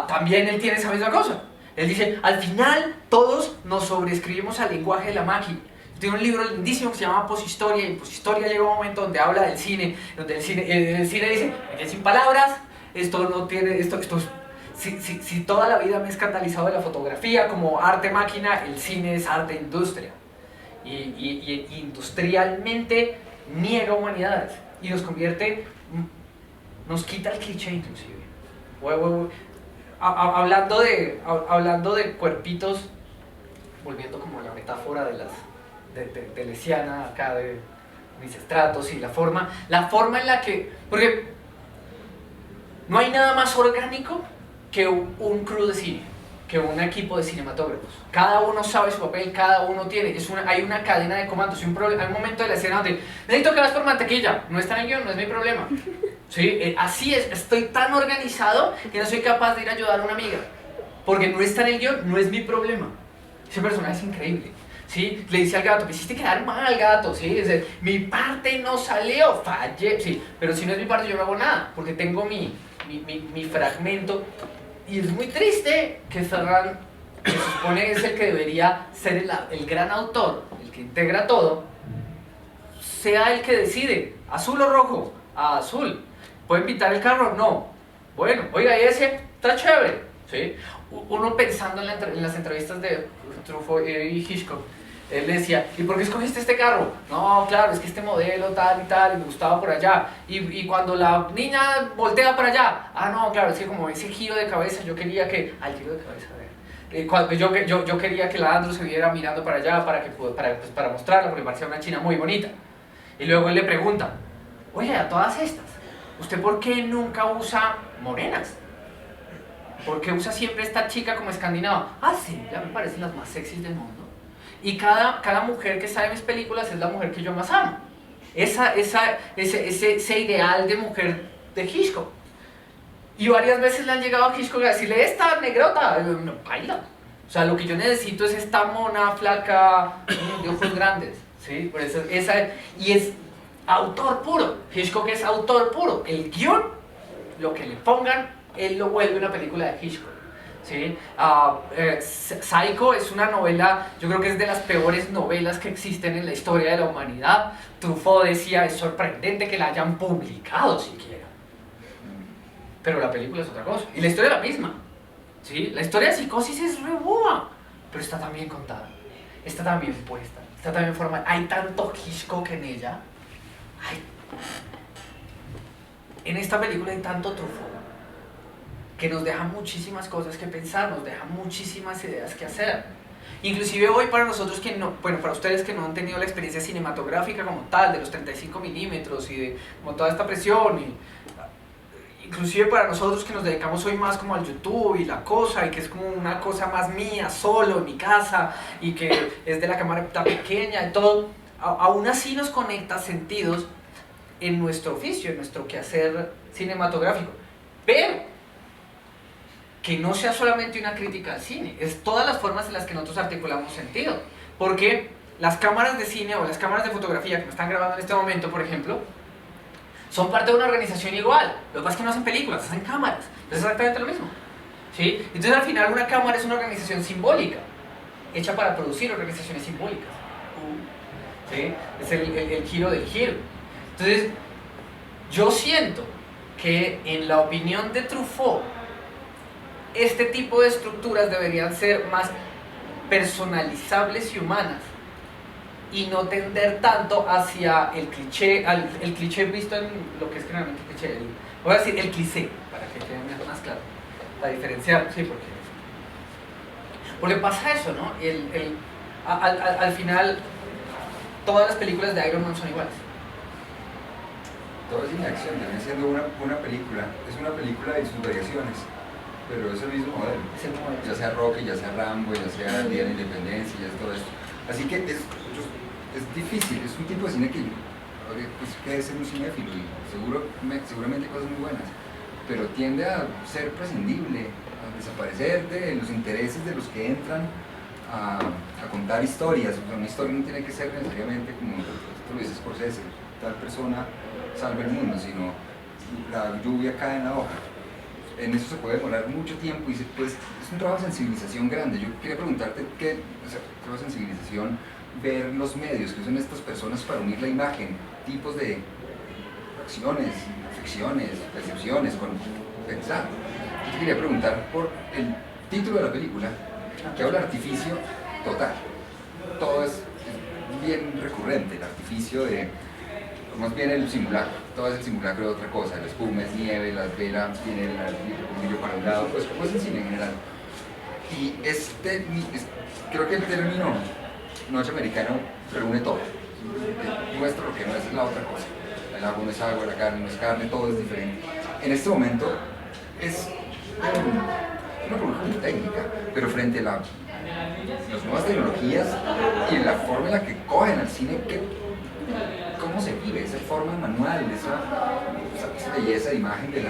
Speaker 1: también él tiene esa misma cosa. Él dice, al final todos nos sobreescribimos al lenguaje de la máquina. Tiene un libro lindísimo que se llama Poshistoria, y en Poshistoria llega un momento donde habla del cine, donde el cine dice, que sin palabras, esto no tiene, si toda la vida me he escandalizado de la fotografía como arte-máquina, el cine es arte-industria. Y industrialmente niega humanidades y nos convierte, nos quita el cliché inclusive. Hablando de cuerpitos, volviendo como a la metáfora de Lesiana, acá de mis estratos y la forma en la que, porque no hay nada más orgánico que un crew de cine, que un equipo de cinematógrafos. Cada uno sabe su papel, cada uno tiene, hay una cadena de comandos. Hay un momento de la escena donde necesito que vas por mantequilla, no está en el guión, no es mi problema. ¿Sí? Así es, estoy tan organizado que no soy capaz de ir a ayudar a una amiga, porque no está en el guión, no es mi problema. Ese personaje es increíble. ¿Sí? Le dice al gato, me hiciste quedar mal, gato, ¿sí? Es decir, mi parte no salió, fallé, ¿sí? Pero si no es mi parte yo no hago nada, porque tengo mi fragmento. Y es muy triste que Ferran, que se supone es el que debería ser el gran autor, el que integra todo, sea el que decide, azul o rojo, azul. ¿Puede pintar el carro? No. Bueno, oiga, ese está chévere, ¿sí? Uno pensando en las entrevistas de Truffaut y Hitchcock, él decía, ¿y por qué escogiste este carro? No, claro, es que este modelo tal y tal, y me gustaba por allá. Y cuando la niña voltea para allá, no, claro, es que como ese giro de cabeza, yo quería que... Al giro de cabeza, a ver. Yo quería que la Andrew se viera mirando para allá para mostrarla, porque parecía una china muy bonita. Y luego él le pregunta, oye, a todas estas, ¿usted por qué nunca usa morenas? ¿Por qué usa siempre esta chica como escandinava? Sí, ya me parecen las más sexys del mundo. Y cada mujer que sale en mis películas es la mujer que yo más amo. Ese ideal de mujer de Hitchcock. Y varias veces le han llegado a Hitchcock a decirle, esta negrota, no, baila. O sea, lo que yo necesito es esta mona flaca de ojos grandes. ¿Sí? Por eso, y es autor puro. Hitchcock es autor puro. El guión, lo que le pongan, él lo vuelve una película de Hitchcock. ¿Sí? Psycho es una novela, yo creo que es de las peores novelas que existen en la historia de la humanidad. Truffaut decía, es sorprendente que la hayan publicado siquiera. Pero la película es otra cosa. Y la historia es la misma. ¿Sí? La historia de Psicosis es re boba, pero está tan bien contada, está tan bien puesta, está tan bien formada. Hay tanto Hitchcock en ella. En esta película hay tanto Truffaut que nos deja muchísimas cosas que pensar, nos deja muchísimas ideas que hacer. Inclusive hoy para nosotros que no, bueno, para ustedes que no han tenido la experiencia cinematográfica como tal, de los 35 milímetros y de como toda esta presión, y inclusive para nosotros que nos dedicamos hoy más como al YouTube y la cosa, y que es como una cosa más mía, solo, en mi casa, y que es de la cámara pequeña y todo, aún así nos conecta sentidos en nuestro oficio, en nuestro quehacer cinematográfico. Pero que no sea solamente una crítica al cine, es todas las formas en las que nosotros articulamos sentido. Porque las cámaras de cine o las cámaras de fotografía que me están grabando en este momento, por ejemplo, son parte de una organización igual. Lo que pasa es que no hacen películas, hacen cámaras. Es exactamente lo mismo, ¿sí? Entonces al final una cámara es una organización simbólica, hecha para producir organizaciones simbólicas. ¿Sí? Es el giro del giro. Entonces, yo siento que en la opinión de Truffaut, este tipo de estructuras deberían ser más personalizables y humanas, y no tender tanto hacia el cliché, el cliché visto en lo que es generalmente el cliché. Voy a decir el cliché, para que quede más claro, para diferenciar, sí, porque pasa eso, ¿no? Al final, todas las películas de Iron Man son iguales.
Speaker 2: Todo es cine de acción, también siendo una película, es una película y sus variaciones, pero es el mismo modelo.
Speaker 1: Es el modelo.
Speaker 2: Ya sea Rocky, ya sea Rambo, ya sea Día de la Independencia, ya es todo esto. Así que es difícil, es un tipo de cine que pues, que es ser un cinéfilo y seguramente cosas muy buenas, pero tiende a ser prescindible, a desaparecer de los intereses de los que entran a contar historias. O sea, una historia no tiene que ser necesariamente como tú lo dices, Scorsese, tal persona salva el mundo, sino la lluvia cae en la hoja. En eso se puede demorar mucho tiempo y pues, es un trabajo de sensibilización grande. Yo quería preguntarte qué trabajo de sensibilización, ver los medios que usan estas personas para unir la imagen, tipos de acciones, ficciones, percepciones, con pensar. Yo te quería preguntar por el título de la película, que habla de artificio total. Todo es bien recurrente, el artificio de, más bien el simulacro, todo es el simulacro de otra cosa, la espuma es nieve, las velas tienen el colmillo para un lado, pues como es el cine en general. Y creo que el término norteamericano reúne todo, muestra lo que no es la otra cosa. El agua no es agua, la carne no es carne, todo es diferente. En este momento es una producción técnica, pero frente a las nuevas tecnologías y la forma en la que cogen al cine, cómo se vive esa forma manual, esa belleza de imagen del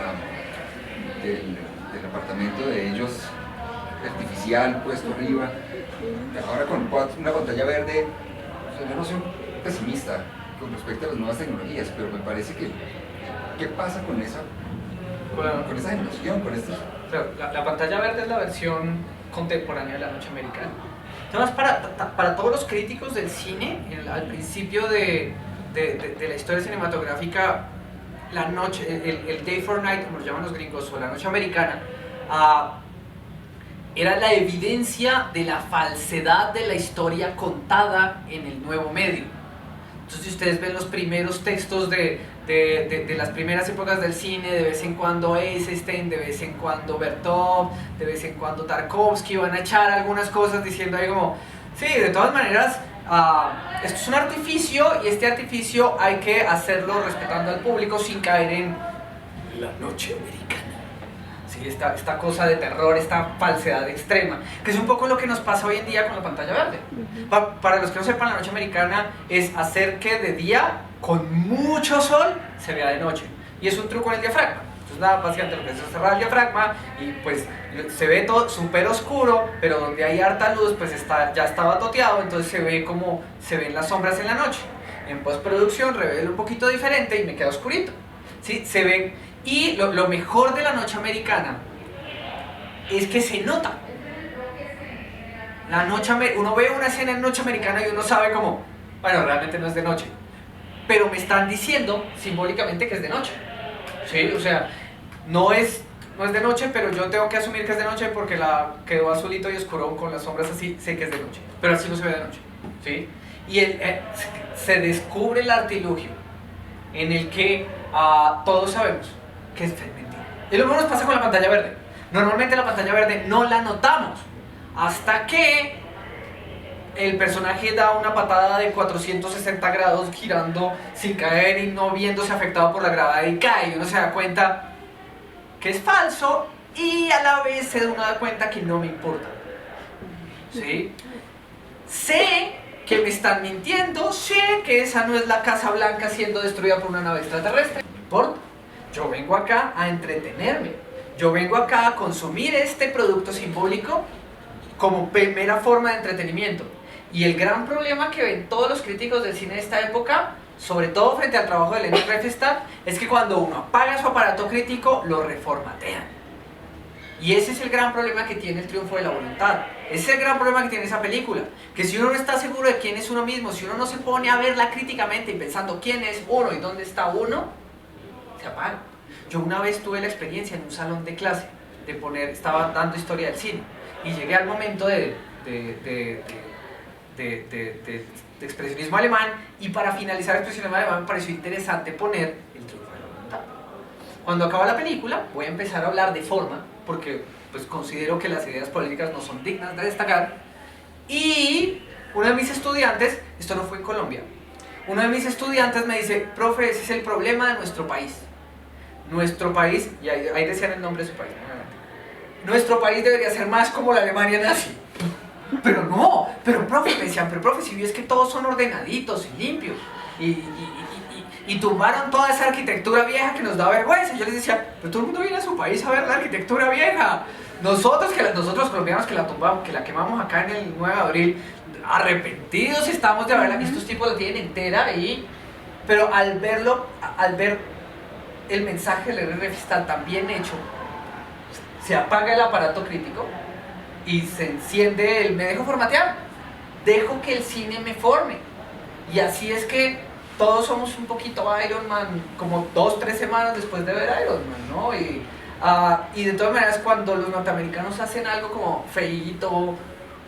Speaker 2: apartamento de ellos, artificial, puesto arriba. Ahora con una pantalla verde, yo no soy pesimista con respecto a las nuevas tecnologías, pero me parece que ¿qué pasa con esa generación, con estos?
Speaker 1: Claro, la pantalla verde es la versión contemporánea de la noche americana. Además, para todos los críticos del cine, al principio de la historia cinematográfica, la noche, el day for night, como lo llaman los gringos, o la noche americana, era la evidencia de la falsedad de la historia contada en el nuevo medio. Entonces, si ustedes ven los primeros textos de las primeras épocas del cine, de vez en cuando Eisenstein, de vez en cuando Bertov, de vez en cuando Tarkovsky van a echar algunas cosas diciendo ahí como, sí, de todas maneras, esto es un artificio y este artificio hay que hacerlo respetando al público sin caer en la noche americana. Sí, esta cosa de terror, esta falsedad extrema, que es un poco lo que nos pasa hoy en día con la pantalla verde. Para los que no sepan, la noche americana es hacer que de día, con mucho sol, se vea de noche. Y es un truco en el diafragma. Entonces, nada, básicamente lo que es cerrar el diafragma y pues se ve todo súper oscuro, pero donde hay harta luz, pues ya estaba toteado, entonces se ve como se ven las sombras en la noche. En postproducción revelo un poquito diferente y me queda oscurito. ¿Sí? Se ven. Y lo mejor de la noche americana es que se nota. Uno ve una escena en noche americana y uno sabe como, bueno, realmente no es de noche, pero me están diciendo simbólicamente que es de noche. ¿Sí? O sea, no es de noche, pero yo tengo que asumir que es de noche porque quedó azulito y oscuro con las sombras así, sé que es de noche, pero así no se ve de noche. ¿Sí? Y se descubre el artilugio en el que todos sabemos que es mentira. Y lo mismo nos pasa con la pantalla verde. Normalmente la pantalla verde no la notamos hasta que el personaje da una patada de 460 grados girando sin caer y no viéndose afectado por la gravedad y cae, y uno se da cuenta, que es falso y a la vez se da cuenta que no me importa. ¿Sí? Sé que me están mintiendo, sé que esa no es la Casa Blanca siendo destruida por una nave extraterrestre. No importa. Yo vengo acá a entretenerme. Yo vengo acá a consumir este producto simbólico como mera forma de entretenimiento. Y el gran problema que ven todos los críticos del cine de esta época, sobre todo frente al trabajo de Leni Riefenstahl, es que cuando uno apaga su aparato crítico, lo reformatean. Y ese es el gran problema que tiene El triunfo de la voluntad. Ese es el gran problema que tiene esa película. Que si uno no está seguro de quién es uno mismo, si uno no se pone a verla críticamente y pensando quién es uno y dónde está uno, se apaga. Yo una vez tuve la experiencia en un salón de clase de estaba dando historia del cine y llegué al momento de expresionismo alemán, y para finalizar el expresionismo alemán me pareció interesante poner El triunfo de la voluntad. Cuando acaba la película voy a empezar a hablar de forma, porque pues considero que las ideas políticas no son dignas de destacar, y uno de mis estudiantes, esto no fue en Colombia, uno de mis estudiantes me dice: profe, ese es el problema de nuestro país. Nuestro país, y ahí decían el nombre de su país, nuestro país debería ser más como la Alemania nazi. Pero no, pero profe, me decían, pero profe, si ves que todos son ordenaditos y limpios, y tumbaron toda esa arquitectura vieja que nos da vergüenza. Yo les decía, pero todo el mundo viene a su país a ver la arquitectura vieja. Nosotros colombianos que la tumbamos, que la quemamos acá en el 9 de abril, arrepentidos estamos de haberla, estos tipos la tienen entera ahí. Pero al ver el mensaje de Leni Riefenstahl tan bien hecho, se apaga el aparato crítico y se enciende me dejo formatear, dejo que el cine me forme. Y así es que todos somos un poquito Iron Man, como 2-3 semanas después de ver Iron Man, ¿no? Y de todas maneras, cuando los norteamericanos hacen algo como feíto,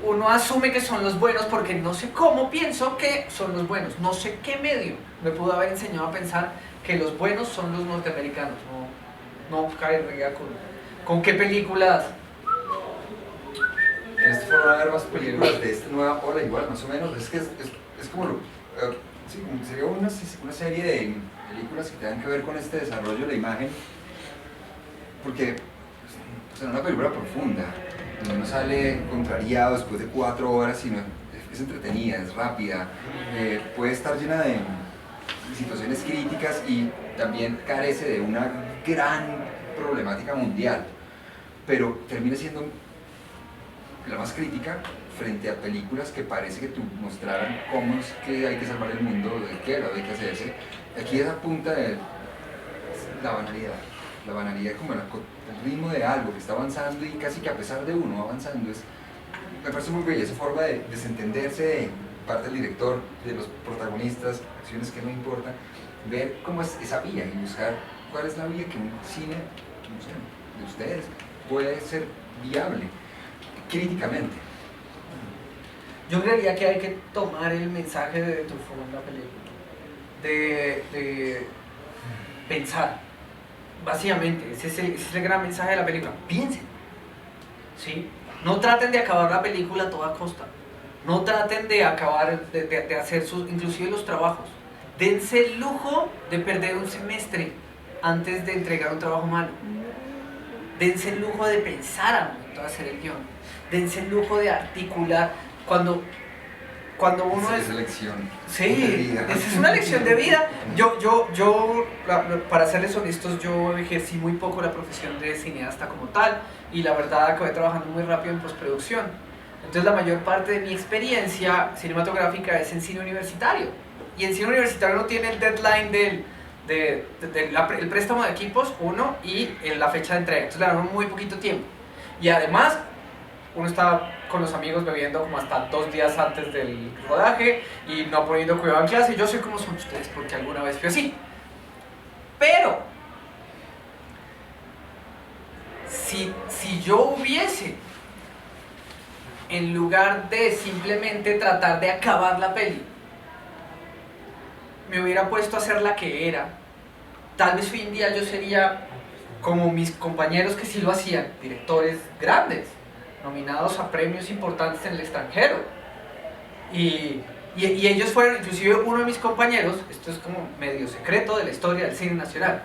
Speaker 1: uno asume que son los buenos, porque no sé cómo pienso que son los buenos, no sé qué medio me pudo haber enseñado a pensar que los buenos son los norteamericanos. No caería con qué películas.
Speaker 2: Esto fueron a ver más películas de esta nueva ola, igual, más o menos. Es que es como sí, sería una serie de películas que tengan que ver con este desarrollo de la imagen, porque es una película profunda, donde uno sale contrariado después de 4 horas, sino es entretenida, es rápida, puede estar llena de situaciones críticas y también carece de una gran problemática mundial, pero termina siendo la más crítica frente a películas que parece que mostraran cómo es que hay que salvar el mundo, de qué lado hay que hacerse. Aquí es a punta de la banalidad como el ritmo de algo que está avanzando, y casi que a pesar de uno avanzando. Me parece muy bella esa forma de desentenderse de parte del director, de los protagonistas, acciones que no importan, ver cómo es esa vía y buscar cuál es la vía que un cine, no sé, de ustedes puede ser viable críticamente.
Speaker 1: Yo creería que hay que tomar el mensaje de Truffaut en la película, de pensar, básicamente, ese es el gran mensaje de la película. Piensen, ¿sí? No traten de acabar la película a toda costa, no traten de acabar, de hacer inclusive los trabajos. Dense el lujo de perder un semestre antes de entregar un trabajo malo. Dense el lujo de pensar al momento de hacer el guión. Dense el lujo de articular. Cuando uno
Speaker 2: es lección.
Speaker 1: Sí, esa es una lección de vida. Yo, para serles honestos, yo ejercí muy poco la profesión de cineasta como tal, y la verdad acabé trabajando muy rápido en postproducción. Entonces la mayor parte de mi experiencia cinematográfica es en cine universitario. Y en cine universitario uno tiene el deadline el préstamo de equipos, uno, y la fecha de entrega. Entonces le dan muy poquito tiempo. Y además, uno está con los amigos bebiendo como hasta 2 días antes del rodaje y no poniendo cuidado en clase. Yo sé cómo son ustedes porque alguna vez fui así. Pero si yo hubiese, en lugar de simplemente tratar de acabar la peli, me hubiera puesto a hacer la que era, tal vez hoy en día yo sería como mis compañeros que sí lo hacían, directores grandes, nominados a premios importantes en el extranjero. Y ellos fueron, inclusive uno de mis compañeros, esto es como medio secreto de la historia del cine nacional,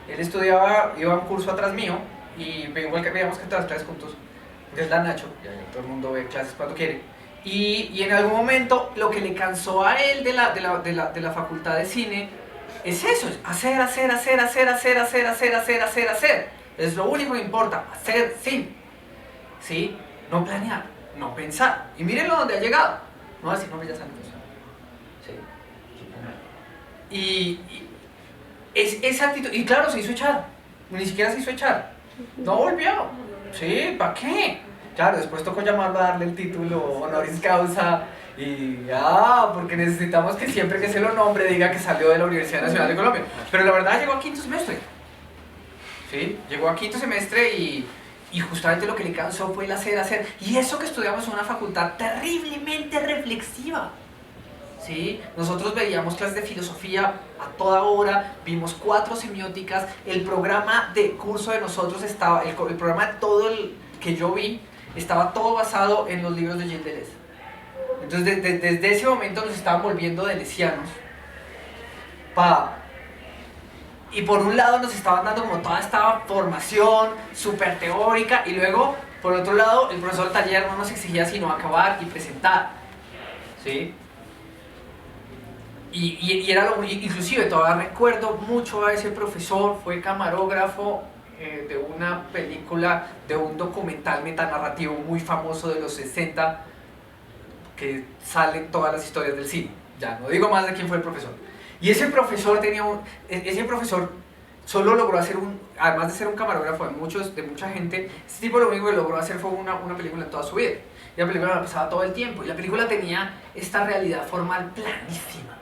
Speaker 1: Él iba a un curso atrás mío y veíamos que todas las clases juntos, que es la Nacho, ya todo el mundo ve clases cuando quiere. Y en algún momento lo que le cansó a él de la facultad de cine es eso, es hacer. Es lo único que importa, hacer cine. ¿Sí? No planear, no pensar. Y mírenlo donde ha llegado. No así, no, ya saben. ¿Sí? Y esa actitud, y claro, se hizo echar. Ni siquiera se hizo echar. No volvió. ¿Sí? ¿Para qué? Claro, después tocó llamarlo a darle el título honoris causa y porque necesitamos que siempre que se lo nombre diga que salió de la Universidad Nacional de Colombia. Pero la verdad llegó a quinto semestre. ¿Sí? Llegó a quinto semestre y justamente lo que le cansó fue el hacer. Y eso que estudiamos en una facultad terriblemente reflexiva. ¿Sí? Nosotros veíamos clases de filosofía a toda hora, vimos 4 semióticas, el programa de curso de nosotros estaba, el programa de todo el que yo vi, estaba todo basado en los libros de Gilles Deleuze. Entonces desde ese momento nos estaban volviendo deleuzianos. Y por un lado nos estaban dando como toda esta formación súper teórica y luego, por otro lado, el profesor del taller no nos exigía sino acabar y presentar. ¿Sí? Y era inclusive todavía recuerdo mucho a ese profesor, fue camarógrafo de una película, de un documental metanarrativo muy famoso de los 60 que salen todas las historias del cine. Ya, no digo más de quién fue el profesor. Y ese profesor ese profesor solo logró hacer además de ser un camarógrafo de mucha gente, este tipo lo único que logró hacer fue una película en toda su vida. Y la película la pasaba todo el tiempo, y la película tenía esta realidad formal planísima.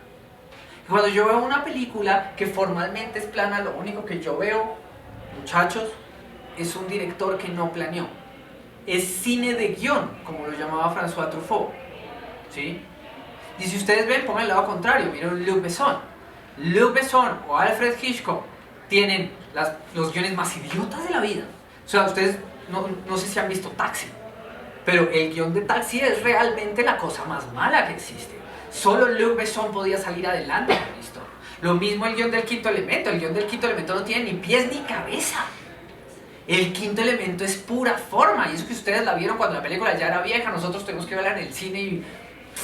Speaker 1: Cuando yo veo una película que formalmente es plana, lo único que yo veo, muchachos, es un director que no planeó. Es cine de guión, como lo llamaba François Truffaut. ¿Sí? Y si ustedes ven, pongan el lado contrario, miren Luc Besson. Luc Besson o Alfred Hitchcock tienen los guiones más idiotas de la vida. O sea, ustedes no sé si han visto Taxi, pero el guión de Taxi es realmente la cosa más mala que existe. Solo Luc Besson podía salir adelante con esto. Lo mismo el guión del Quinto Elemento. El guión del Quinto Elemento no tiene ni pies ni cabeza. El Quinto Elemento es pura forma. Y eso que ustedes la vieron cuando la película ya era vieja. Nosotros tuvimos que verla en el cine y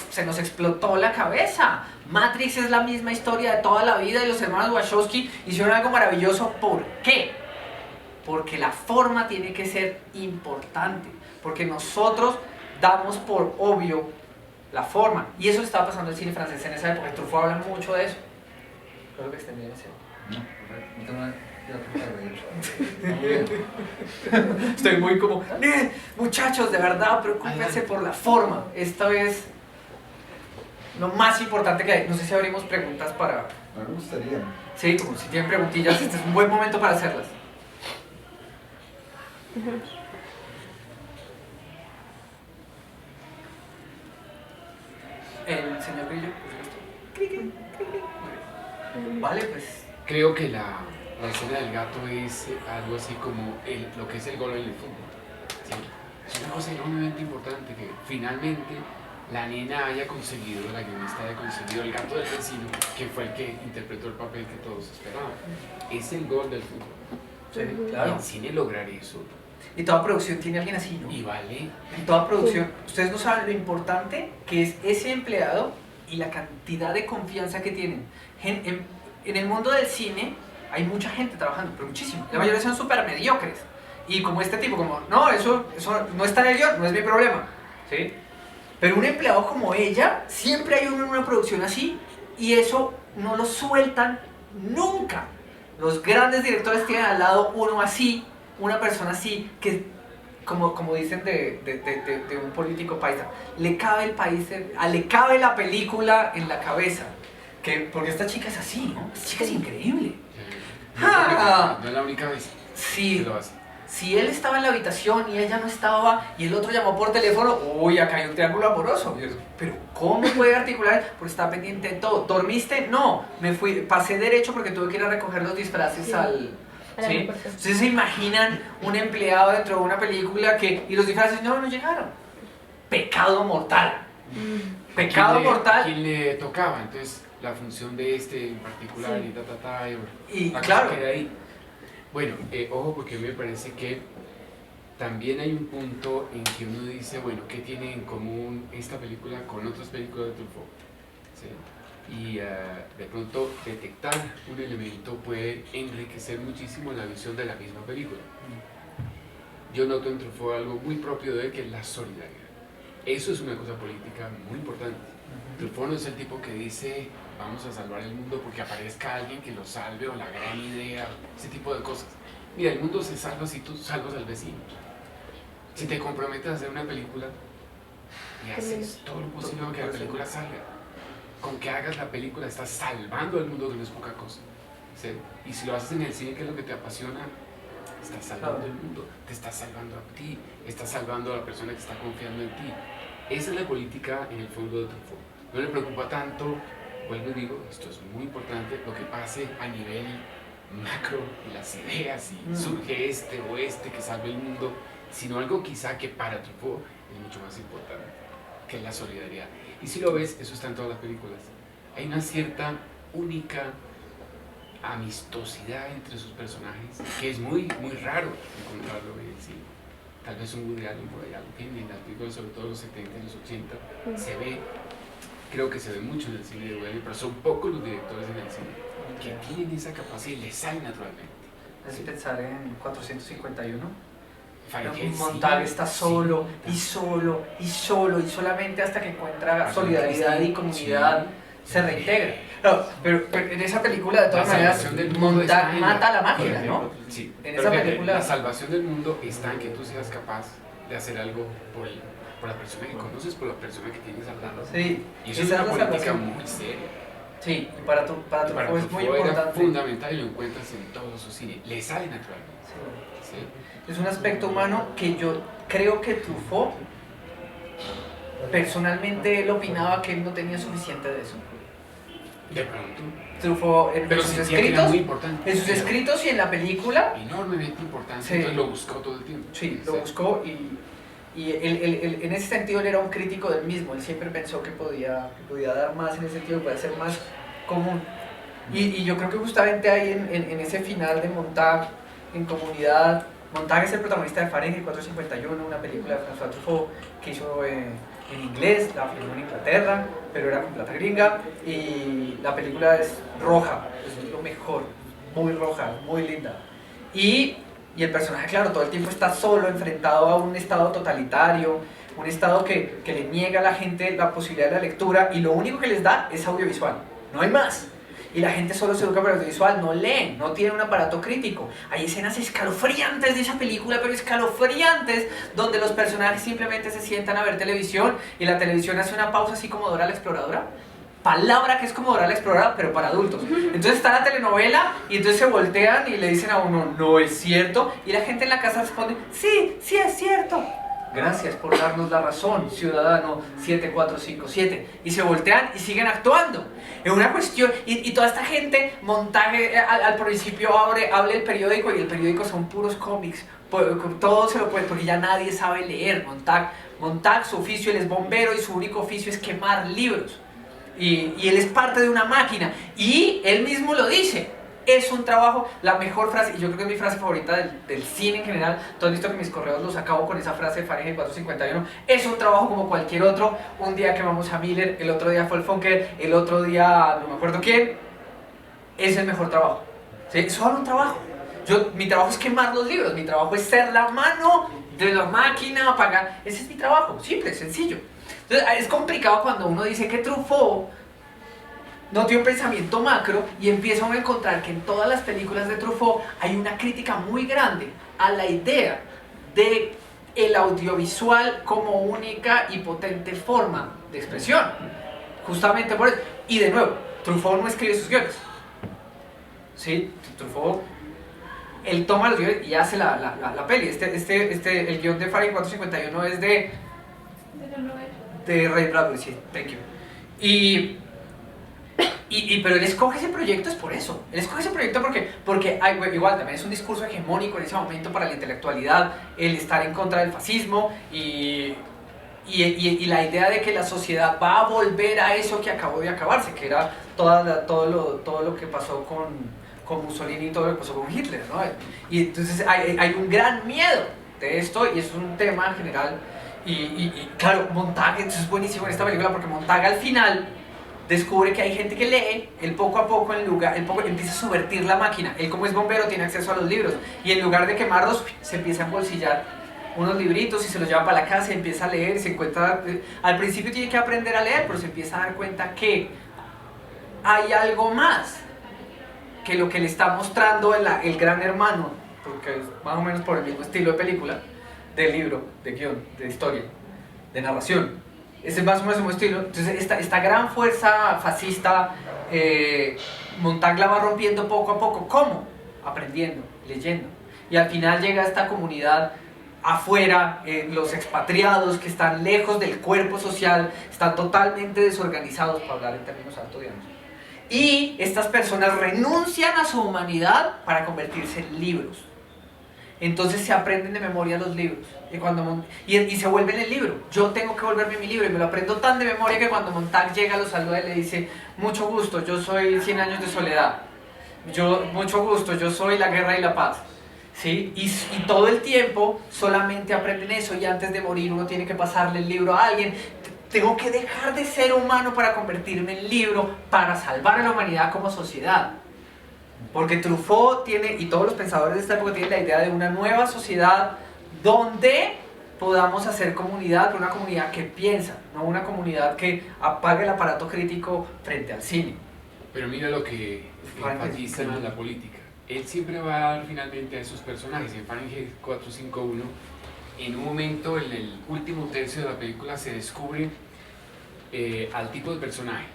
Speaker 1: se nos explotó la cabeza. Matrix es la misma historia de toda la vida y los hermanos Wachowski hicieron algo maravilloso. ¿Por qué? Porque la forma tiene que ser importante. Porque nosotros damos por obvio la forma. Y eso le estaba pasando al cine francés en esa época. Truffaut habla mucho de eso. Creo que extendí demasiado. No, estoy muy como, muchachos, de verdad, preocúpense por la forma. Esto es lo más importante que hay. No sé si abrimos preguntas para...
Speaker 2: Me gustaría.
Speaker 1: Sí, como si tienen preguntillas, este es un buen momento para hacerlas. El señor Grillo, por supuesto. Vale, pues.
Speaker 3: Creo que la escena del gato es algo así como lo que es el gol en el fútbol. ¿Sí? Es una cosa enormemente importante que finalmente la nena haya conseguido, la guionista haya conseguido el gato del vecino, que fue el que interpretó el papel que todos esperaban. Es el gol del fútbol.
Speaker 1: Sí, claro.
Speaker 3: Y en cine lograr eso.
Speaker 1: Y toda producción tiene alguien así, ¿no?
Speaker 3: Y vale.
Speaker 1: En toda producción. Ustedes no saben lo importante que es ese empleado y la cantidad de confianza que tienen. En el mundo del cine hay mucha gente trabajando, pero muchísimo. La mayoría son súper mediocres. Y como este tipo, como, no, eso no está en el guión, no es mi problema. ¿Sí? Pero un empleado como ella, siempre hay uno en una producción así, y eso no lo sueltan nunca. Los grandes directores tienen al lado uno así, una persona así, que, como dicen de un político paisa, le cabe el país, le cabe la película en la cabeza. Porque esta chica es así, ¿no? Esta chica es increíble.
Speaker 3: No es la única vez
Speaker 1: Sí.
Speaker 3: que lo hace.
Speaker 1: Si él estaba en la habitación y ella no estaba y el otro llamó por teléfono, uy, acá hay un triángulo amoroso. Pero ¿cómo puede articular? Porque está pendiente de todo. ¿Dormiste? No. Pasé derecho porque tuve que ir a recoger los disfraces al... ¿Sí? Ustedes se imaginan un empleado dentro de una película y los disfraces no llegaron. Pecado mortal. Pecado mortal.
Speaker 3: ¿Quién le tocaba? Entonces, la función de este en particular y
Speaker 1: Y
Speaker 3: la
Speaker 1: claro.
Speaker 3: cosa queda ahí. Bueno, ojo, porque me parece que también hay un punto en que uno dice, bueno, ¿qué tiene en común esta película con otras películas de Truffaut? ¿Sí? Y de pronto detectar un elemento puede enriquecer muchísimo la visión de la misma película. Yo noto en Truffaut algo muy propio de él, que es la solidaridad. Eso es una cosa política muy importante. Truffaut no es el tipo que dice, vamos a salvar el mundo porque aparezca alguien que lo salve, o la gran idea, ese tipo de cosas. Mira, el mundo se salva si tú salvas al vecino. Si te comprometes a hacer una película y haces todo lo posible para que la película salga, con que hagas la película estás salvando al mundo, que no es poca cosa, ¿sí? Y si lo haces en el cine, que es lo que te apasiona, estás salvando el mundo, te estás salvando a ti, estás salvando a la persona que está confiando en ti. Esa es la política en el fondo de Truffaut. No le preocupa tanto, vuelvo y digo, esto es muy importante, lo que pase a nivel macro y las ideas, y surge este o este que salve el mundo, sino algo quizá que para Truffaut es mucho más importante, que es la solidaridad. Y si lo ves, eso está en todas las películas. Hay una cierta única amistosidad entre sus personajes, que es muy, muy raro encontrarlo en el cine. Tal vez un Woody Allen por allá lo tiene, en las películas, sobre todo los 70 y los 80, se ve, creo que se ve mucho en el cine de Woody Allen, pero son pocos los directores en el cine que tienen esa capacidad y les sale naturalmente.
Speaker 1: Es pensar en 451.
Speaker 3: Fahrenheit,
Speaker 1: Montag está solo,
Speaker 3: sí,
Speaker 1: y solo, y solo, y solamente hasta que encuentra solidaridad y comunidad se reintegra. No, pero en esa película, de todas maneras, Montag mata a la máquina, ¿no?
Speaker 3: Sí,
Speaker 1: en esa película.
Speaker 3: La salvación del mundo está en que tú seas capaz de hacer algo por la persona que conoces, por la persona que tienes al lado.
Speaker 1: Sí,
Speaker 3: y eso es una política muy seria.
Speaker 1: Sí, para tu es muy importante.
Speaker 3: Era fundamental, y lo encuentras en todo su cine. Le sale naturalmente.
Speaker 1: Sí.
Speaker 3: ¿Sí?
Speaker 1: Es un aspecto humano que yo creo que Truffaut, personalmente, él opinaba que él no tenía suficiente de eso.
Speaker 3: De pronto.
Speaker 1: Truffaut en sus escritos, y en la película,
Speaker 3: enormemente importante,
Speaker 1: sí.
Speaker 3: Entonces lo buscó todo el tiempo.
Speaker 1: Sí, lo buscó, y él, en ese sentido él era un crítico del mismo. Él siempre pensó que podía dar más en ese sentido, que podía ser más común. Y yo creo que justamente ahí en ese final de Montag, en comunidad, Montag es el protagonista de Fahrenheit 451, una película de François Truffaut que hizo en inglés, la filmó en Inglaterra, pero era con plata gringa, y la película es roja, es lo mejor, muy roja, muy linda. Y el personaje, claro, todo el tiempo está solo, enfrentado a un estado totalitario, un estado que le niega a la gente la posibilidad de la lectura, y lo único que les da es audiovisual, no hay más. Y la gente solo se educa por el audiovisual, no leen, no tiene un aparato crítico. Hay escenas escalofriantes de esa película, pero escalofriantes, donde los personajes simplemente se sientan a ver televisión, y la televisión hace una pausa así como Dora la Exploradora. Palabra que es como Dora la Exploradora, pero para adultos. Entonces está la telenovela, y entonces se voltean y le dicen a uno, no es cierto, y la gente en la casa responde, sí, sí es cierto. Gracias por darnos la razón, ciudadano 7457. Y se voltean y siguen actuando. Es una cuestión, y toda esta gente, Montague al principio abre el periódico, y el periódico son puros cómics. Todo se lo puede, porque ya nadie sabe leer. Montag, su oficio, él es bombero, y su único oficio es quemar libros. Y él es parte de una máquina. Y él mismo lo dice. Es un trabajo, la mejor frase, y yo creo que es mi frase favorita del cine en general. Todos han visto que mis correos los acabo con esa frase de Fahrenheit 451. Es un trabajo como cualquier otro. Un día quemamos a Miller, el otro día fue el Funker, el otro día no me acuerdo quién. Es el mejor trabajo. ¿Sí? Es solo un trabajo. Mi trabajo es quemar los libros, mi trabajo es ser la mano de la máquina, apagar. Ese es mi trabajo, simple, sencillo. Entonces es complicado cuando uno dice que Truffaut no tiene un pensamiento macro, y empieza a encontrar que en todas las películas de Truffaut hay una crítica muy grande a la idea de el audiovisual como única y potente forma de expresión. Justamente por eso. Y de nuevo, Truffaut no escribe sus guiones. ¿Sí? Truffaut, él toma los guiones y hace la peli. El guión de Fahrenheit 451 es de Ray Bradbury, sí, thank you. Pero él escoge ese proyecto es por eso. Él escoge ese proyecto porque igual también es un discurso hegemónico en ese momento para la intelectualidad, el estar en contra del fascismo, y la idea de que la sociedad va a volver a eso que acabó de acabarse, que era todo lo que pasó con Mussolini y todo lo que pasó con Hitler, ¿no? Y entonces hay un gran miedo de esto y es un tema general. Y claro, Montag, entonces es buenísimo en esta película porque Montag al final descubre que hay gente que lee, él poco a poco empieza a subvertir la máquina. Él, como es bombero, tiene acceso a los libros y en lugar de quemarlos se empieza a embolsillar unos libritos y se los lleva para la casa y empieza a leer y se encuentra, al principio tiene que aprender a leer, pero se empieza a dar cuenta que hay algo más que lo que le está mostrando el gran hermano, porque es más o menos por el mismo estilo de película, de libro, de guión, de historia, de narración. Ese es más o menos el mismo estilo. Entonces esta gran fuerza fascista, Montag la va rompiendo poco a poco. ¿Cómo? Aprendiendo, leyendo. Y al final llega esta comunidad afuera, los expatriados que están lejos del cuerpo social, están totalmente desorganizados, para hablar en términos altos, digamos. Y estas personas renuncian a su humanidad para convertirse en libros. Entonces se aprenden de memoria los libros y se vuelven el libro. Yo tengo que volverme mi libro y me lo aprendo tan de memoria que cuando Montag llega lo saluda y le dice: mucho gusto, yo soy 100 años de soledad, mucho gusto, yo soy la guerra y la paz, ¿sí? Y todo el tiempo solamente aprenden eso y antes de morir uno tiene que pasarle el libro a alguien. Tengo que dejar de ser humano para convertirme en libro, para salvar a la humanidad como sociedad. Porque Truffaut tiene, y todos los pensadores de esta época tienen la idea de una nueva sociedad donde podamos hacer comunidad, pero una comunidad que piensa, no una comunidad que apague el aparato crítico frente al cine.
Speaker 3: Pero mira lo que enfatiza en la política. Él siempre va a dar finalmente a esos personajes. En Fahrenheit 451, en un momento, en el último tercio de la película, se descubre al tipo de personaje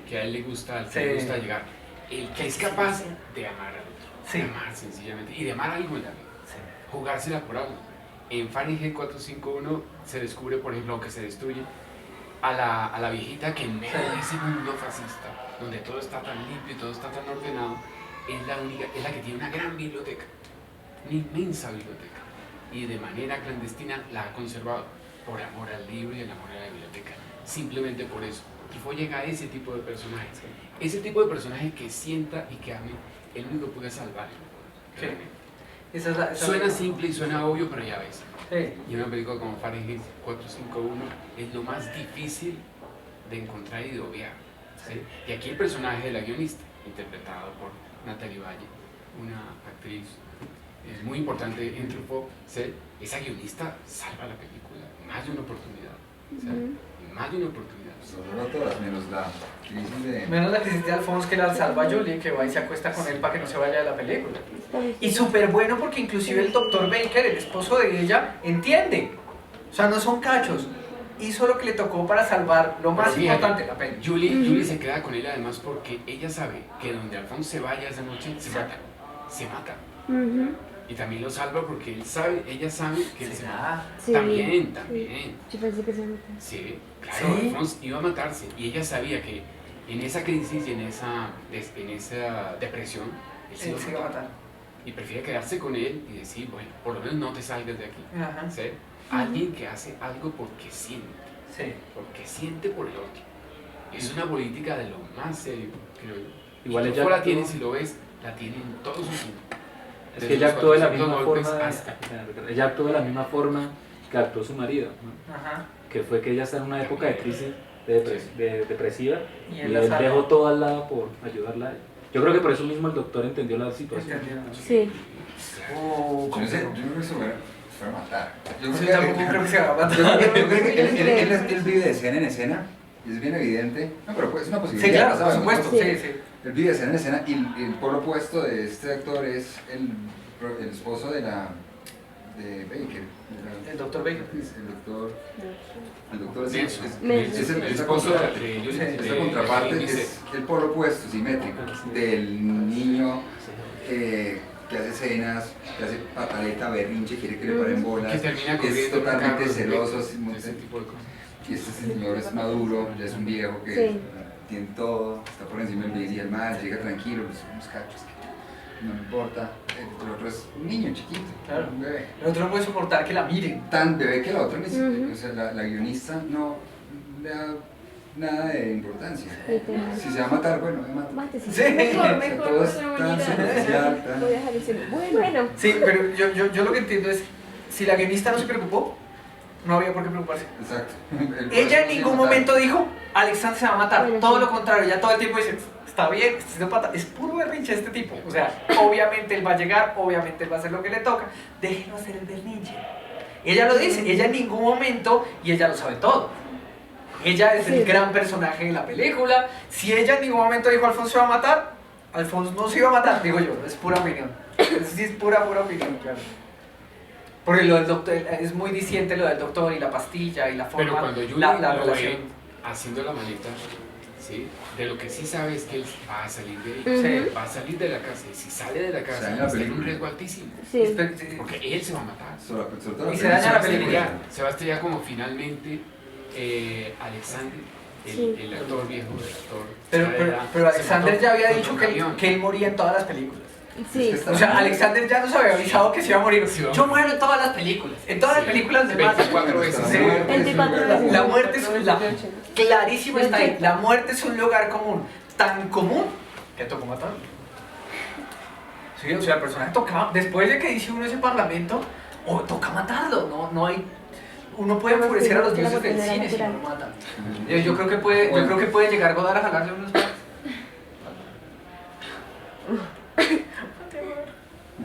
Speaker 3: que a él le gusta, al que le gusta llegar. El que es capaz de amar al otro, de amar sencillamente, y de amar algo en la vida, jugársela por algo. En Fahrenheit 451 se descubre, por ejemplo, aunque se destruye, a la viejita que en medio de ese mundo fascista, donde todo está tan limpio y todo está tan ordenado, es la que tiene una gran biblioteca, una inmensa biblioteca, y de manera clandestina la ha conservado por amor al libro y el amor a la biblioteca, simplemente por eso. Truffaut llega a ese tipo de personajes, ese tipo de personaje que sienta y que ame, el único que puede salvarlo. Suena simple y suena obvio, pero ya ves. Y una película como Fahrenheit 451 es lo más difícil de encontrar y de obviar. ¿Sí? Y aquí el personaje de la guionista, interpretado por Natalie Valle, una actriz muy importante en Truffaut, ¿sí? Esa guionista salva la película, más de una oportunidad. ¿Sí? Más de una oportunidad.
Speaker 2: No todas, menos la crisis de...
Speaker 1: Menos la crisis de Alphonse, que la salva a Julie, que va y se acuesta con él para que no se vaya de la película. Y súper bueno porque inclusive el Dr. Baker, el esposo de ella, entiende. O sea, no son cachos. Hizo lo que le tocó para salvar lo más importante, la pena.
Speaker 3: Julie se queda con él además porque ella sabe que donde Alphonse se vaya esa noche, se mata. Y también lo salva porque ella sabe que él se mata.
Speaker 4: Sí.
Speaker 3: También.
Speaker 4: Yo pensé que se mataba.
Speaker 3: Sí, claro, Alphonse iba a matarse y ella sabía que en esa crisis y en esa depresión, él se iba a matar. Y prefiere quedarse con él y decir, bueno, por lo menos no te salgas de aquí. ¿Sí? Alguien que hace algo porque siente. Porque siente por el otro. Es una política de lo más serio, creo yo.
Speaker 5: Igual
Speaker 3: ella la tiene, si lo ves, la tiene en todos sus sentidos.
Speaker 5: Es que ella actuó de la misma forma, ella actuó de la misma forma que actuó su marido, ¿no? Que fue que ella está en una época de crisis depresiva y él dejó todo al lado por ayudarla a ella. Yo creo que por eso mismo el doctor entendió la situación.
Speaker 4: Sí.
Speaker 2: Yo creo que se fue a matar.
Speaker 1: Yo tampoco creo que se va a matar.
Speaker 2: Yo creo que él vive de escena en escena, y es bien evidente. No, pero pues es una posibilidad.
Speaker 1: Sí, claro, por supuesto. Sí.
Speaker 2: Él vive de escena en escena y el polo opuesto de este actor es el esposo de Baker.
Speaker 1: El Dr. Baker.
Speaker 2: El doctor es
Speaker 3: esa
Speaker 2: contraparte, es el polo opuesto, simétrico, del niño que hace escenas, que hace pataleta, berrinche, quiere que le paren bolas, que es totalmente celoso,
Speaker 3: ese tipo de cosas.
Speaker 2: Y este señor es maduro, ya es un viejo que tiene todo, está por encima del bien y el mal, llega tranquilo, unos cachos que no me importa. El otro es un niño chiquito,
Speaker 1: claro.
Speaker 2: Un bebé.
Speaker 1: El otro no puede soportar que la miren.
Speaker 2: Tan bebé que el otro, o sea, la guionista no le da nada de importancia. Si se va a matar, bueno, me mato.
Speaker 4: Mátese.
Speaker 1: Sí.
Speaker 4: Mejor,
Speaker 2: Todo es
Speaker 4: una
Speaker 2: tan
Speaker 4: bonita.
Speaker 2: superficial, tan...
Speaker 4: Voy a dejar ese. Bueno.
Speaker 1: Sí, pero yo lo que entiendo es, si la guionista no se preocupó, no había por qué preocuparse.
Speaker 2: Exacto.
Speaker 1: Ella en ningún momento dijo, Alexander se va a matar.
Speaker 4: Bueno,
Speaker 1: Todo
Speaker 4: sí.
Speaker 1: lo contrario, ella todo el tiempo dice, está bien, es puro berrinche este tipo. O sea, obviamente él va a llegar, obviamente él va a hacer lo que le toca. Déjenlo hacer el berrinche. Ella lo dice, ella en ningún momento, y ella lo sabe todo. Ella es el gran personaje de la película. Si ella en ningún momento dijo, Alfonso se va a matar, Alfonso no se iba a matar, digo yo, es pura opinión. Es pura opinión, claro. Porque lo del doctor, es muy diciente lo del doctor y la pastilla y la forma,
Speaker 3: pero cuando Julie
Speaker 1: la
Speaker 3: lo
Speaker 1: relación.
Speaker 3: ve haciendo la maleta, ¿sí? De lo que sí sabe es que él va a salir de ahí,
Speaker 1: Sí.
Speaker 3: va a salir de la casa, y si sale de la casa,
Speaker 2: Sale en la
Speaker 3: está en un
Speaker 2: película.
Speaker 3: riesgo altísimo,
Speaker 4: Sí.
Speaker 3: porque él se va a matar.
Speaker 2: Sobre todo
Speaker 1: Y se daña la película.
Speaker 3: Se va a estrellar como finalmente Alexander, el actor viejo, el actor.
Speaker 1: Pero Alexander ya había
Speaker 3: contra
Speaker 1: dicho
Speaker 3: un
Speaker 1: que
Speaker 3: camión.
Speaker 1: él moría en todas las películas.
Speaker 4: Sí.
Speaker 2: Es que
Speaker 1: O sea, Alexander ya nos había avisado que se iba a morir.
Speaker 3: Sí,
Speaker 1: Yo muero en todas las películas. En todas las
Speaker 3: Sí.
Speaker 1: películas de Marvel.
Speaker 3: 24 veces.
Speaker 1: Sí.
Speaker 4: 24 veces.
Speaker 1: La muerte es clarísimo está ahí. La muerte es un lugar común. Tan común que tocó matarlo. Sí, o sea, el personaje tocaba. Después de que dice uno ese parlamento, toca matarlo. No hay. Uno puede enfurecer a los dioses del cine si no lo matan. Yo creo que puede llegar Godard a jalarle unos palos.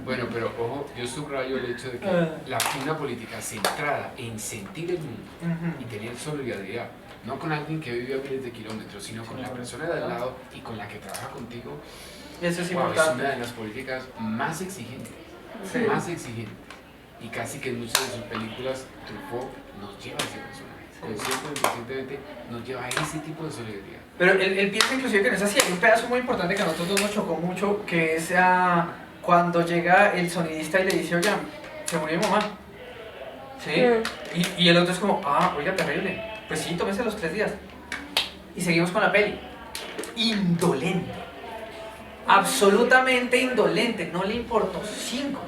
Speaker 3: Bueno, pero ojo, yo subrayo el hecho de que una política centrada en sentir el mundo y tener solidaridad, no con alguien que vive a miles de kilómetros, sino con la persona de al lado y con la que trabaja contigo,
Speaker 1: Eso es
Speaker 3: wow, es
Speaker 1: importante.
Speaker 3: una de las políticas más exigentes,
Speaker 1: Sí.
Speaker 3: más exigentes. Y casi que en muchas de sus películas Truffaut nos lleva a ese personaje, consciente o inconscientemente nos lleva a ese tipo de solidaridad.
Speaker 1: Pero él piensa inclusive que no es así. Hay un pedazo muy importante que a nosotros nos chocó mucho, que es cuando llega el sonidista y le dice, oye, se murió mi mamá. ¿Sí? Y el otro es como, oiga, terrible. Pues sí, tómese los 3 días. Y seguimos con la peli. Indolente. Absolutamente indolente. No le importó 5.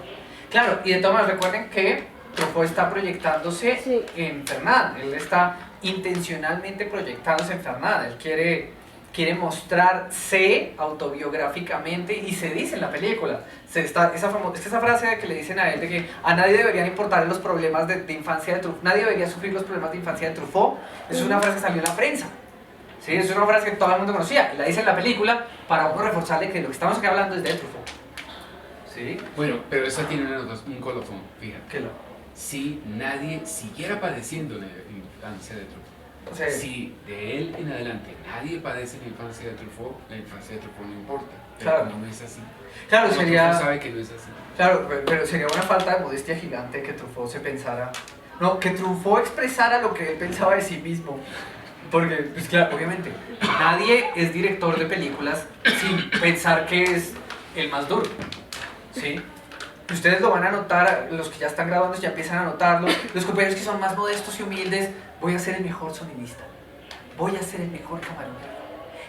Speaker 1: Claro, y de todas maneras recuerden que Truffaut está proyectándose en Fernand. Él está intencionalmente proyectándose en Fernand. Él quiere mostrarse autobiográficamente y se dice en la película. Esa frase que le dicen a él de que a nadie deberían importar los problemas de infancia de Truffaut, nadie debería sufrir los problemas de infancia de Truffaut. Es una frase que salió en la prensa. Sí, es una frase que todo el mundo conocía. Y la dice en la película para uno reforzarle que lo que estamos aquí hablando es de Truffaut. ¿Sí?
Speaker 3: Bueno, pero esa tiene un colofón, fíjate.
Speaker 1: ¿Qué lo?
Speaker 3: Si nadie siguiera padeciendo la infancia de Truffaut,
Speaker 1: O sea,
Speaker 3: si de él en adelante nadie padece la infancia de Truffaut no importa. Pero
Speaker 1: Claro.
Speaker 3: como no es así.
Speaker 1: claro,
Speaker 3: Como
Speaker 1: sería...
Speaker 3: Truffaut sabe que no es así.
Speaker 1: Claro, pero sería una falta de modestia gigante que Truffaut se pensara... No, que Truffaut expresara lo que él pensaba de sí mismo. Porque, pues claro, obviamente, nadie es director de películas sin pensar que es el más duro. ¿Sí? Ustedes lo van a notar, los que ya están grabando ya empiezan a notarlo. Los compañeros que son más modestos y humildes, voy a ser el mejor sonidista. Voy a ser el mejor camarógrafo.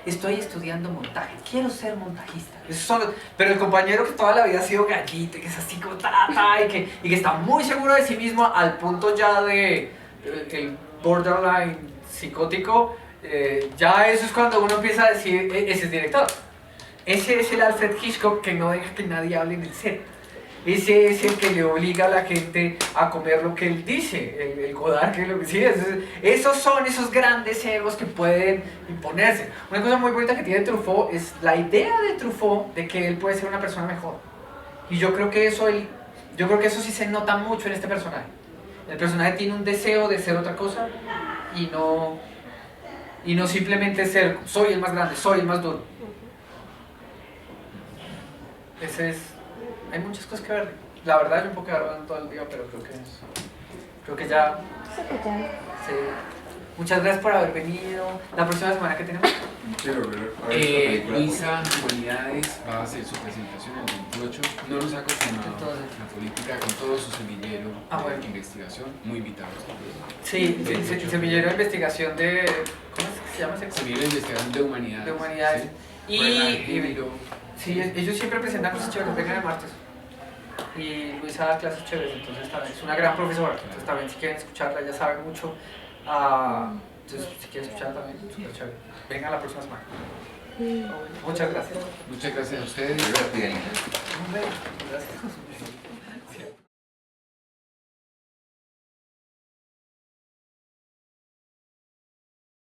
Speaker 1: Estoy estudiando montaje, quiero ser montajista. Esos son pero el compañero que toda la vida ha sido gallito, que es así como y que está muy seguro de sí mismo al punto ya de el borderline psicótico, ya eso es cuando uno empieza a decir, ese es director. Ese es el Alfred Hitchcock que no deja que nadie hable en el set. Ese es el que le obliga a la gente a comer lo que él dice, el Godard, que lo que sí, esos son esos grandes egos que pueden imponerse. Una cosa muy bonita que tiene Truffaut es la idea de Truffaut de que él puede ser una persona mejor. Y yo creo que eso sí se nota mucho en este personaje. El personaje tiene un deseo de ser otra cosa y no simplemente ser, soy el más grande, soy el más duro. Hay muchas cosas que ver. La verdad yo un poco hablando todo el día, pero creo que ya... Sí. Muchas gracias por haber venido. La próxima semana que tenemos...
Speaker 2: Quiero ver esta película.
Speaker 3: Luisa Humanidades va a hacer su presentación el 28. No nos ha confirmado la política con todo su semillero de investigación. Muy invitados.
Speaker 1: Sí, el semillero de investigación de... ¿Cómo es que se llama ese?
Speaker 3: Semillero de investigación de humanidades.
Speaker 1: De humanidades.
Speaker 3: ¿Sí?
Speaker 1: Sí, ellos siempre presentan cosas chéveres, vengan el martes. Y Luisa da clases chéveres, entonces también es una gran profesora. Entonces también si quieren escucharla, ella sabe mucho. Entonces, si quieres escuchar también, súper chévere. Venga la próxima semana. Muchas gracias.
Speaker 3: Muchas gracias a ustedes.
Speaker 2: Gracias.
Speaker 1: Hombre, gracias.